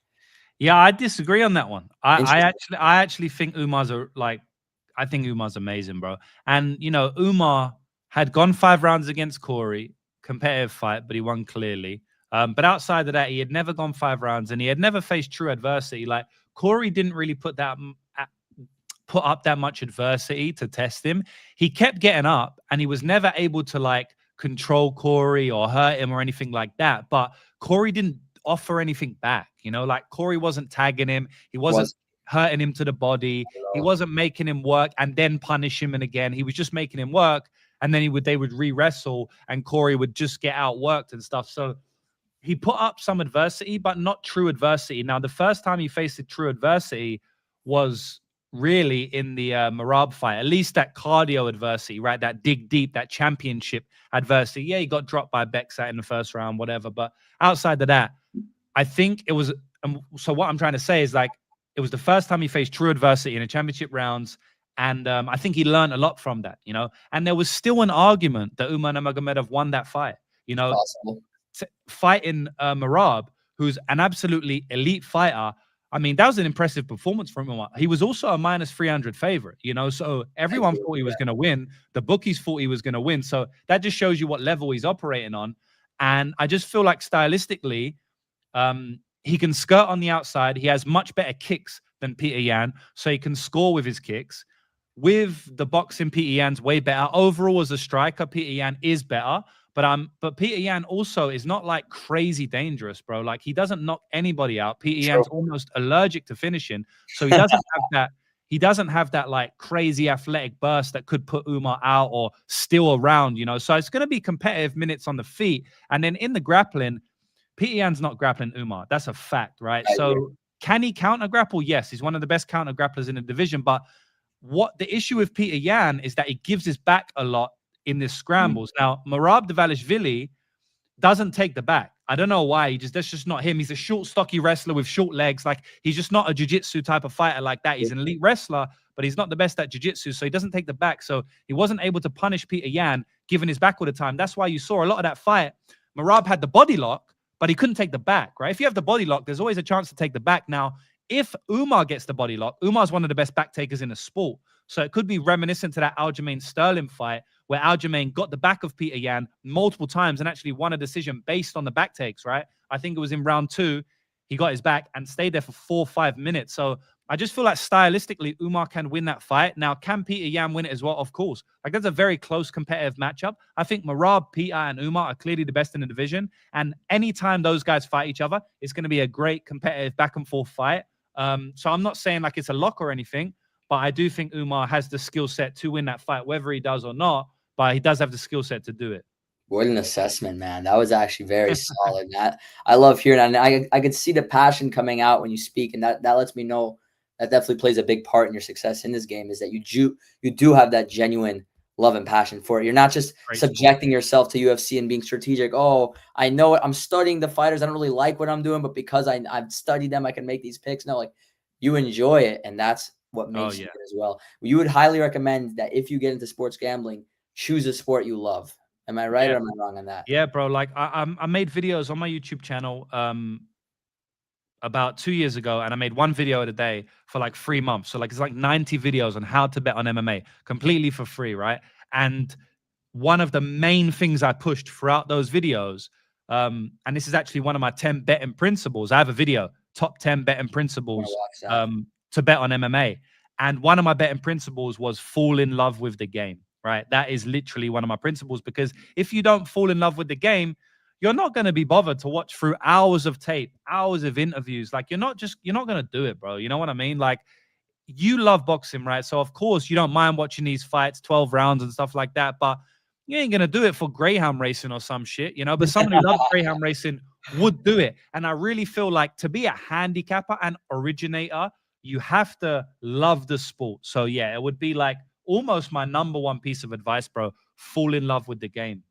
S2: Yeah, I disagree on that one. I actually think I think Umar's amazing, bro. And, you know, Umar had gone 5 rounds against Corey, competitive fight, but he won clearly. But outside of that, he had never gone 5 rounds and he had never faced true adversity. Like, Corey didn't really put up that much adversity to test him. He kept getting up and he was never able to like control Corey or hurt him or anything like that. But Corey didn't offer anything back, you know, like Corey wasn't tagging him. He wasn't hurting him to the body. He wasn't making him work and then punish him. And again, he was just making him work and then they would re-wrestle, and Corey would just get outworked and stuff. So he put up some adversity, but not true adversity. Now, the first time he faced a true adversity was really in the Merab fight, at least that cardio adversity, right? That dig deep, that championship adversity. Yeah, he got dropped by Bexat in the first round, whatever. But outside of that, I think it was. So what I'm trying to say is, like, it was the first time he faced true adversity in the championship rounds. And I think he learned a lot from that, you know. And there was still an argument that Umar Nurmagomedov won that fight, you know.
S1: Possible.
S2: Fighting Merab, who's an absolutely elite fighter. I mean, that was an impressive performance from him. He was also a minus 300 favorite, you know, so everyone thought he was going to win. The bookies thought he was going to win. So that just shows you what level he's operating on. And I just feel like stylistically, he can skirt on the outside. He has much better kicks than Peter Yan, so he can score with his kicks. With the boxing, Peter Yan's way better. Overall, as a striker, Peter Yan is better. But Peter Yan also is not like crazy dangerous, bro. Like, he doesn't knock anybody out. Peter Yan's almost allergic to finishing, so he doesn't have that. He doesn't have that like crazy athletic burst that could put Umar out or steal around, you know. So it's going to be competitive minutes on the feet, and then in the grappling, Peter Yan's not grappling Umar. That's a fact, right? So can he counter grapple? Yes, he's one of the best counter grapplers in the division. But what the issue with Peter Yan is that he gives his back a lot in this scrambles. Now, Merab Dvalishvili doesn't take the back. I don't know why. That's just not him. He's a short, stocky wrestler with short legs. Like, he's just not a jiu-jitsu type of fighter like that. He's an elite wrestler, but he's not the best at jiu-jitsu, so he doesn't take the back. So he wasn't able to punish Peter Yan, giving his back all the time. That's why you saw a lot of that fight. Merab had the body lock, but he couldn't take the back, right? If you have the body lock, there's always a chance to take the back. Now, if Umar gets the body lock, Umar's one of the best back takers in the sport. So it could be reminiscent to that Aljamain Sterling fight, where Aljamain got the back of Peter Yan multiple times and actually won a decision based on the back takes, right? I think it was in round 2. He got his back and stayed there for 4 or 5 minutes. So I just feel like stylistically, Umar can win that fight. Now, can Peter Yan win it as well? Of course. Like, that's a very close competitive matchup. I think Merab, Peter, and Umar are clearly the best in the division. And anytime those guys fight each other, it's going to be a great competitive back and forth fight. So I'm not saying like it's a lock or anything, but I do think Umar has the skill set to win that fight, whether he does or not. But he does have the skill set to do it.
S1: What an assessment, man. That was actually very solid. I love hearing that. And I could see the passion coming out when you speak, and that lets me know that definitely plays a big part in your success in this game, is that you do have that genuine love and passion for it. You're not just subjecting yourself to UFC and being strategic. Oh, I know it. I'm studying the fighters. I don't really like what I'm doing, but because I've studied them, I can make these picks. No, like, you enjoy it, and that's what makes you good as well. You would highly recommend that if you get into sports gambling, choose a sport you love. Am I right or am I wrong on that?
S2: Yeah, bro. Like, I made videos on my YouTube channel about 2 years ago, and I made one video a day for like 3 months. So like, it's like 90 videos on how to bet on MMA completely for free, right? And one of the main things I pushed throughout those videos, and this is actually one of my 10 betting principles. I have a video, top 10 betting principles to bet on MMA. And one of my betting principles was fall in love with the game, right? That is literally one of my principles, because if you don't fall in love with the game, you're not going to be bothered to watch through hours of tape, hours of interviews. Like, you're not going to do it, bro. You know what I mean? Like, you love boxing, right? So of course you don't mind watching these fights, 12 rounds and stuff like that, but you ain't going to do it for greyhound racing or some shit, you know? But someone who loves greyhound racing would do it. And I really feel like, to be a handicapper and originator, you have to love the sport. So yeah, it would be like almost my number one piece of advice, bro. Fall in love with the game.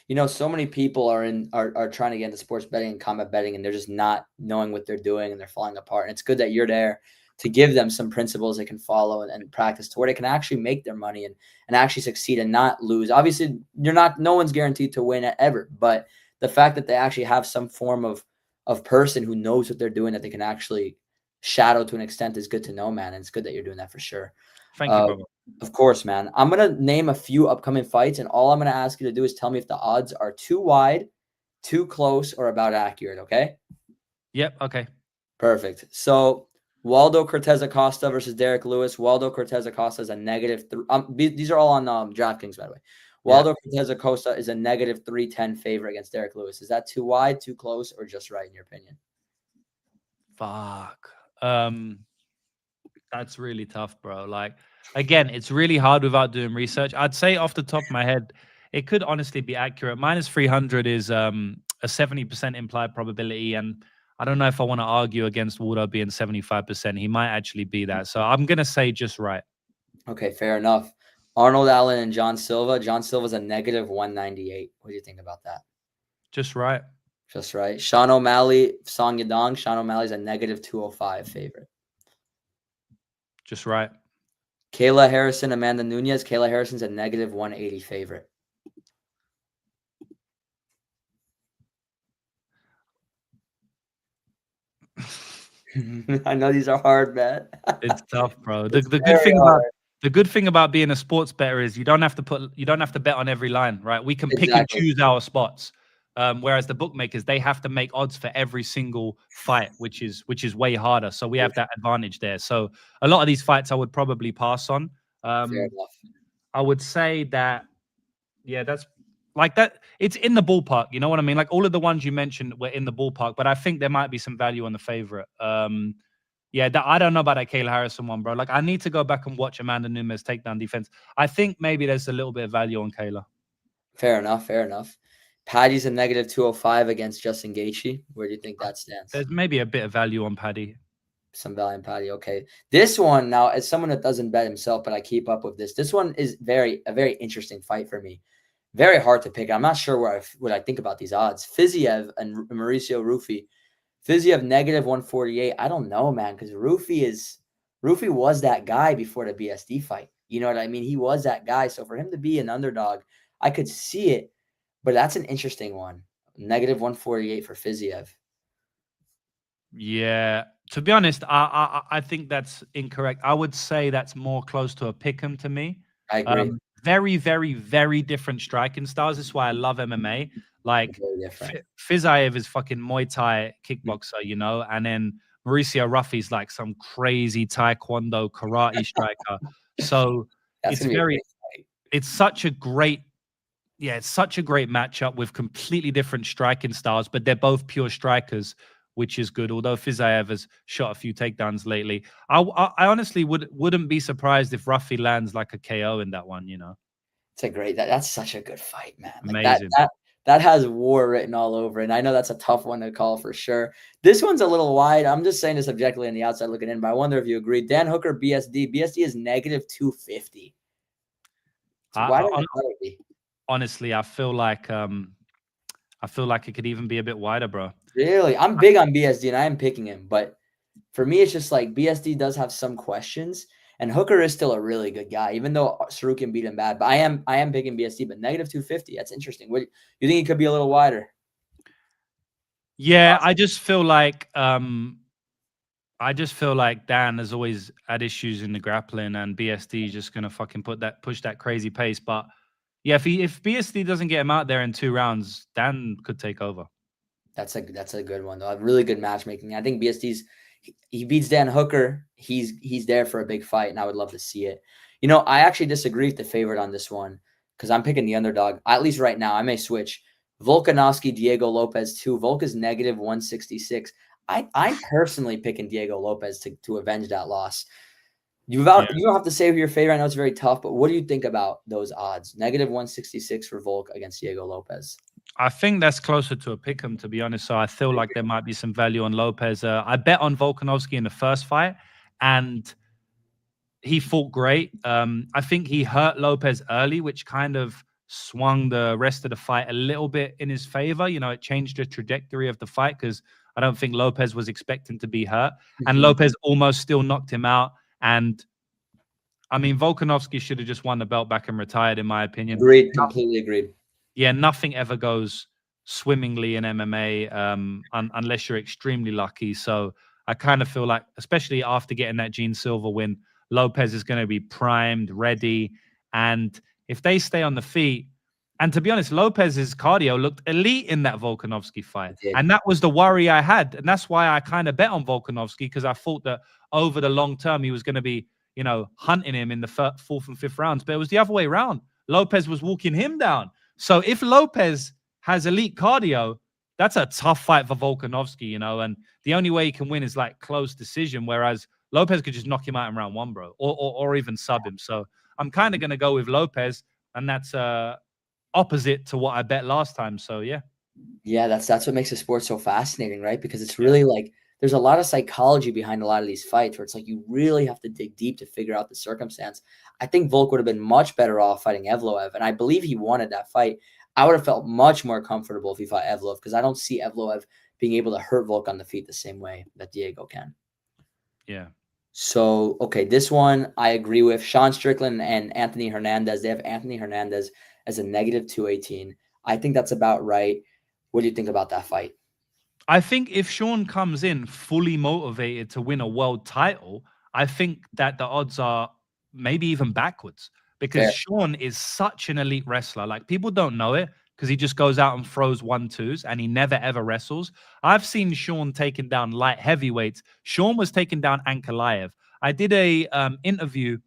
S1: You know, so many people are trying to get into sports betting and combat betting, and they're just not knowing what they're doing, and they're falling apart. And it's good that you're there to give them some principles they can follow and practice to where they can actually make their money and actually succeed and not lose. Obviously, no one's guaranteed to win ever, but the fact that they actually have some form of person who knows what they're doing, that they can actually shadow to an extent, is good to know, man. And it's good that you're doing that for sure.
S2: Thank you, brother.
S1: Of course, man. I'm going to name a few upcoming fights, and all I'm going to ask you to do is tell me if the odds are too wide, too close, or about accurate, okay?
S2: Yep, okay.
S1: Perfect. So, Waldo Cortez Acosta versus Derek Lewis. Waldo Cortez Acosta is a -3. These are all on DraftKings, by the way. Waldo Cortez Acosta is a -310 favorite against Derek Lewis. Is that too wide, too close, or just right in your opinion?
S2: Fuck. That's really tough, bro. Like, again, it's really hard without doing research. I'd say off the top of my head, it could honestly be accurate. Minus 300 is a 70% implied probability. And I don't know if I want to argue against Waldo being 75%. He might actually be that. So I'm going to say just right.
S1: Okay, fair enough. Arnold Allen and John Silva. John Silva's a negative 198. What do you think about that?
S2: Just right.
S1: Just right. Sean O'Malley, Song Yadong. Sean O'Malley's a negative 205 favorite.
S2: Just right.
S1: Kayla Harrison, Amanda Nunez. Kayla Harrison's a negative 180 favorite. I know these are hard, man.
S2: It's tough, bro. The good thing about being a sports bettor is you don't have to bet on every line, right? We can pick and choose our spots. Whereas the bookmakers, they have to make odds for every single fight, which is way harder. So we have that advantage there. So a lot of these fights I would probably pass on.
S1: Fair enough.
S2: I would say that, yeah, that's like that. It's in the ballpark. You know what I mean? Like all of the ones you mentioned were in the ballpark, but I think there might be some value on the favorite. Yeah, I don't know about that Kayla Harrison one, bro. Like I need to go back and watch Amanda Nunes takedown defense. I think maybe there's a little bit of value on Kayla.
S1: Fair enough. Fair enough. Paddy's a negative 205 against Justin Gaethje. Where do you think that stands?
S2: There's maybe a bit of value on Paddy.
S1: Some value on Paddy. Okay. This one now, as someone that doesn't bet himself, but I keep up with this. This one is a very interesting fight for me. Very hard to pick. I'm not sure what I think about these odds. Fiziev and Mauricio Rufy. Fiziev negative 148. I don't know, man, because Rufy was that guy before the BSD fight. You know what I mean? He was that guy. So for him to be an underdog, I could see it, but that's an interesting one. Negative 148 for Fiziev.
S2: Yeah. To be honest, I think that's incorrect. I would say that's more close to a pick'em to me.
S1: I agree.
S2: Very, very, very different striking styles. This is why I love MMA. Like Fiziev is fucking Muay Thai kickboxer, you know, and then Mauricio Rufy's like some crazy Taekwondo karate striker. So it's such a great matchup with completely different striking styles, but they're both pure strikers, which is good. Although Fiziev has shot a few takedowns lately, I honestly wouldn't be surprised if Rufy lands like a KO in that one. You know,
S1: it's that's such a good fight, man. Like
S2: amazing.
S1: That has war written all over it. And I know that's a tough one to call for sure. This one's a little wide. I'm just saying this objectively on the outside looking in, but I wonder if you agree. Dan Hooker, BSD. BSD is negative 250. So why don't it be?
S2: Honestly, I feel like it could even be a bit wider, bro.
S1: Really? I'm big on BSD and I am picking him, but for me, it's just like BSD does have some questions, and Hooker is still a really good guy, even though Sarukian beat him bad. But I am picking BSD, but negative 250. That's interesting. What you think it could be a little wider?
S2: Yeah, I just feel like Dan has always had issues in the grappling, and BSD is just gonna fucking push that crazy pace. But yeah, if BSD doesn't get him out there in 2 rounds, Dan could take over.
S1: That's a good one though. A really good matchmaking. I think BSD's he beats Dan Hooker. He's there for a big fight, and I would love to see it. You know, I actually disagree with the favorite on this one because I'm picking the underdog. At least right now, I may switch. Volkanovski, Diego Lopez 2. Volk is negative 166. I'm personally picking Diego Lopez to avenge that loss. You don't have to say who your favorite. I know it's very tough, but what do you think about those odds? Negative 166 for Volk against Diego Lopez.
S2: I think that's closer to a pick'em, to be honest. So I feel like there might be some value on Lopez. I bet on Volkanovski in the first fight, and he fought great. I think he hurt Lopez early, which kind of swung the rest of the fight a little bit in his favor. You know, it changed the trajectory of the fight because I don't think Lopez was expecting to be hurt. And Lopez almost still knocked him out. And I mean, Volkanovski should have just won the belt back and retired, in my opinion.
S1: Agreed. Completely agreed.
S2: Yeah, nothing ever goes swimmingly in MMA unless you're extremely lucky. So I kind of feel like, especially after getting that Gene Silva win, Lopez is going to be primed, ready. And if they stay on the feet, and to be honest, Lopez's cardio looked elite in that Volkanovski fight. And that was the worry I had. And that's why I kind of bet on Volkanovski, because I thought that over the long term, he was going to be, you know, hunting him in the 4th and 5th rounds. But it was the other way around. Lopez was walking him down. So if Lopez has elite cardio, that's a tough fight for Volkanovski, you know, and the only way he can win is like close decision. Whereas Lopez could just knock him out in round 1, bro, or even sub him. So I'm kind of going to go with Lopez, and that's opposite to what I bet last time. So yeah.
S1: Yeah, that's what makes the sport so fascinating, right? Because it's
S2: Yeah.
S1: really like there's a lot of psychology behind a lot of these fights where it's like you really have to dig deep to figure out the circumstance. I think Volk would have been much better off fighting Evloev, and I believe he wanted that fight. I would have felt much more comfortable if he fought Evloev because I don't see Evloev being able to hurt Volk on the feet the same way that Diego can.
S2: Yeah.
S1: So, okay, this one I agree with. Sean Strickland and Anthony Hernandez. They have Anthony Hernandez as a negative 218. I think that's about right. What do you think about that fight?
S2: I think if Sean comes in fully motivated to win a world title, I think that the odds are maybe even backwards because
S1: Fair.
S2: Sean is such an elite wrestler. Like people don't know it because he just goes out and throws 1-2s and he never ever wrestles. I've seen Sean taking down light heavyweights. Sean was taking down Ankalaev. I did a interview,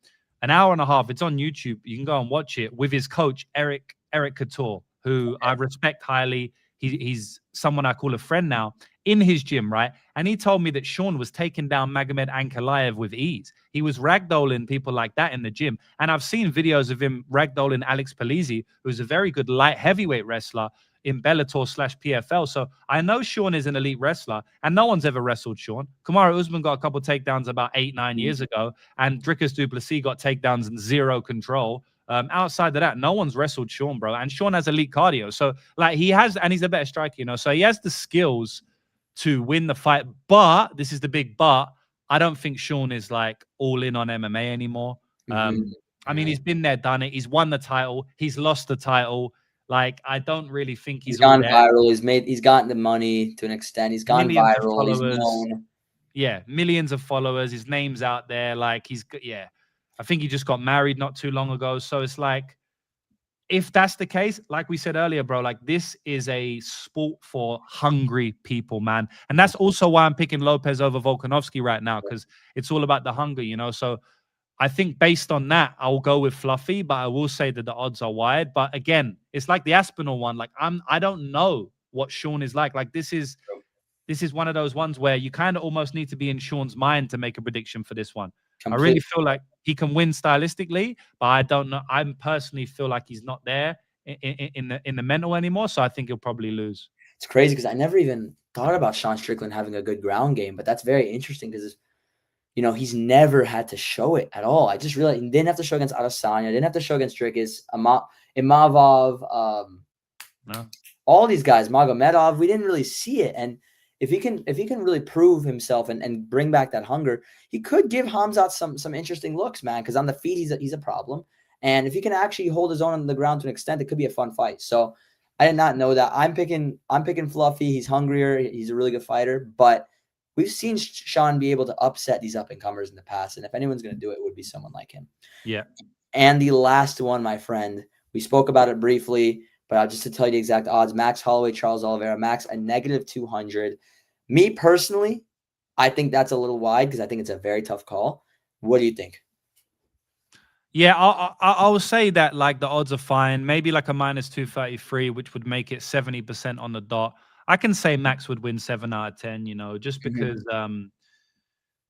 S2: an hour and a half. It's on YouTube. You can go and watch it with his coach Eric Couture, who I respect highly. He's someone I call a friend now in his gym, right? And he told me that Sean was taking down Magomed Ankalaev with ease. He was ragdolling people like that in the gym. And I've seen videos of him ragdolling Alex Polizzi, who's a very good light heavyweight wrestler in Bellator/PFL. So I know Sean is an elite wrestler, and no one's ever wrestled Sean. Kamaru Usman got a couple takedowns about 8-9 years ago, and Dricus du Plessis got takedowns and zero control. Outside of that, no one's wrestled Sean, bro. And Sean has elite cardio. So, like, he has, and he's a better striker, you know. So he has the skills to win the fight. But this is the big but. I don't think Sean is like all in on MMA anymore. I mean, he's been there, done it. He's won the title. He's lost the title. Like, I don't really think
S1: He's
S2: he's all
S1: gone
S2: there.
S1: viral. He's gotten the money to an extent. He's gone
S2: Millions of
S1: viral. He's
S2: followers.
S1: known.
S2: Yeah, millions of followers. His name's out there. Like, yeah. I think he just got married not too long ago. So it's like, if that's the case, like we said earlier, bro, like this is a sport for hungry people, man. And that's also why I'm picking Lopez over Volkanovski right now, because it's all about the hunger, you know. So I think based on that, I'll go with Fluffy, but I will say that the odds are wide. But again, it's like the Aspinall one. Like I don't know what Sean is like. Like this is one of those ones where you kind of almost need to be in Sean's mind to make a prediction for this one. I really
S1: Complete.
S2: feel like he can win stylistically, but I don't know. I personally feel like he's not there in the mental anymore. So I think he'll probably lose.
S1: It's crazy because I never even thought about Sean Strickland having a good ground game, but that's very interesting because he's never had to show it at all. I just realized he didn't have to show against Adesanya, didn't have to show against Dricus, Imavov,
S2: No.
S1: all these guys, Magomedov. We didn't really see it, and if he can really prove himself and bring back that hunger, he could give Hamzat some interesting looks, man. Because on the feet, he's a problem, and if he can actually hold his own on the ground to an extent, it could be a fun fight. So I did not know that. I'm picking Fluffy. He's hungrier. He's a really good fighter, but we've seen Sean be able to upset these up-and-comers in the past, and if anyone's going to do it, it would be someone like him.
S2: Yeah.
S1: And the last one, my friend, we spoke about it briefly, but just to tell you the exact odds, Max Holloway, Charles Oliveira, Max a negative 200. Me personally, I think that's a little wide because I think it's a very tough call. What do you think?
S2: Yeah, I will say that like the odds are fine. Maybe like a minus 233, which would make it 70% on the dot. I can say Max would win 7 out of 10, just because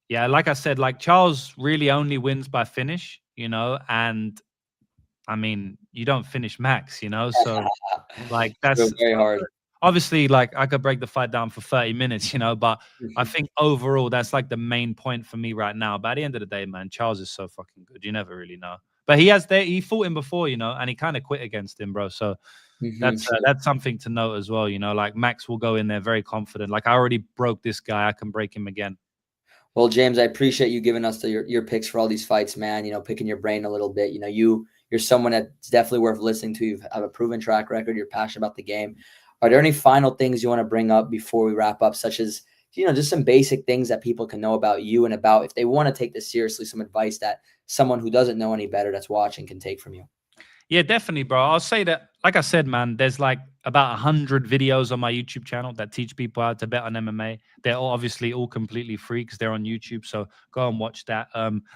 S2: yeah, like I said, like Charles really only wins by finish, and I mean, you don't finish Max, so like that's
S1: very hard.
S2: Obviously, like I could break the fight down for 30 minutes, but I think overall that's like the main point for me right now. But at the end of the day, man, Charles is so fucking good. You never really know. But he fought him before, and he kind of quit against him, bro. So that's something to note as well. Like Max will go in there very confident. Like I already broke this guy, I can break him again.
S1: Well, James, I appreciate you giving us your picks for all these fights, man. Picking your brain a little bit. You're someone that's definitely worth listening to. You have a proven track record. You're passionate about the game. Are there any final things you want to bring up before we wrap up, such as, just some basic things that people can know about you and about if they want to take this seriously, some advice that someone who doesn't know any better that's watching can take from you?
S2: Yeah, definitely, bro. I'll say that, like I said, man, there's like about 100 videos on my YouTube channel that teach people how to bet on MMA. They're obviously all completely free because they're on YouTube. So go and watch that.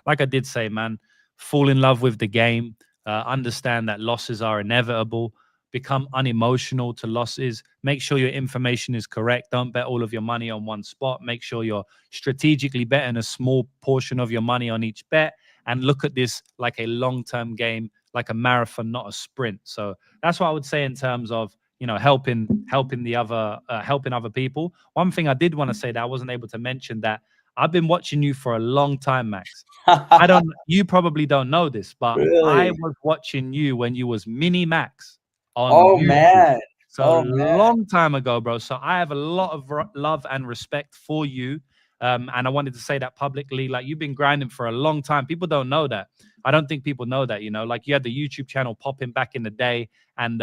S2: Like I did say, man, fall in love with the game. Understand that losses are inevitable. become unemotional to losses. Make sure your information is correct. Don't bet all of your money on one spot. Make sure you're strategically betting a small portion of your money on each bet, and look at this like a long-term game, like a marathon, not a sprint. So that's what I would say in terms of, you know, helping other people. One thing I did want to say that I wasn't able to mention, that I've been watching you for a long time, Max. You probably don't know this, but I
S1: Really?
S2: was watching you when you was Mini Max on
S1: Oh
S2: YouTube.
S1: man.
S2: So
S1: Oh man.
S2: long time ago, bro. So I have a lot of love and respect for you. And I wanted to say that publicly. Like, you've been grinding for a long time. People don't know that. I don't think people know that, you know, like you had the YouTube channel popping back in the day. And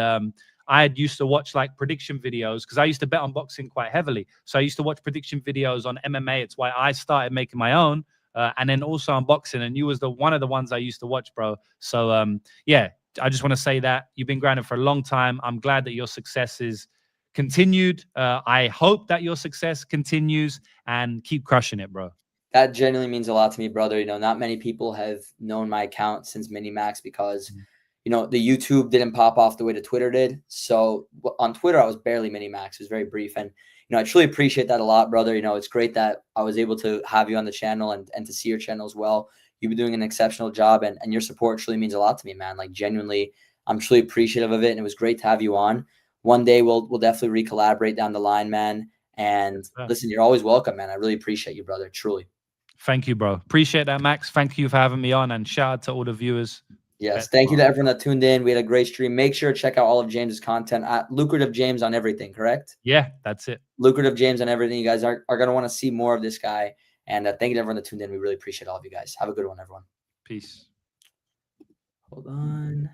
S2: I had used to watch like prediction videos because I used to bet on boxing quite heavily. So I used to watch prediction videos on MMA. It's why I started making my own. And then also on boxing, and you was one of the ones I used to watch, bro. So yeah, I just want to say that you've been grinding for a long time. I'm glad that your success is continued. I hope that your success continues, and keep crushing it, bro.
S1: That genuinely means a lot to me, brother. You know, not many people have known my account since Minimax because, you know, the YouTube didn't pop off the way the Twitter did. So on Twitter, I was barely Minimax. It was very brief. And, you know, I truly appreciate that a lot, brother. You know, it's great that I was able to have you on the channel and to see your channel as well. You've been doing an exceptional job, and your support truly means a lot to me, man. Like, genuinely, I'm truly appreciative of it. And it was great to have you on. One day we'll definitely re-collaborate down the line, man. And listen, you're always welcome, man. I really appreciate you, brother. Truly.
S2: Thank you, bro. Appreciate that, Max. Thank you for having me on, and shout out to all the viewers.
S1: Yes. Thank you to everyone that tuned in. We had a great stream. Make sure to check out all of James's content at Lucrative James on everything, correct?
S2: Yeah, that's it.
S1: Lucrative James on everything. You guys are going to want to see more of this guy. And thank you to everyone that tuned in. We really appreciate all of you guys. Have a good one, everyone.
S2: Peace.
S1: Hold on.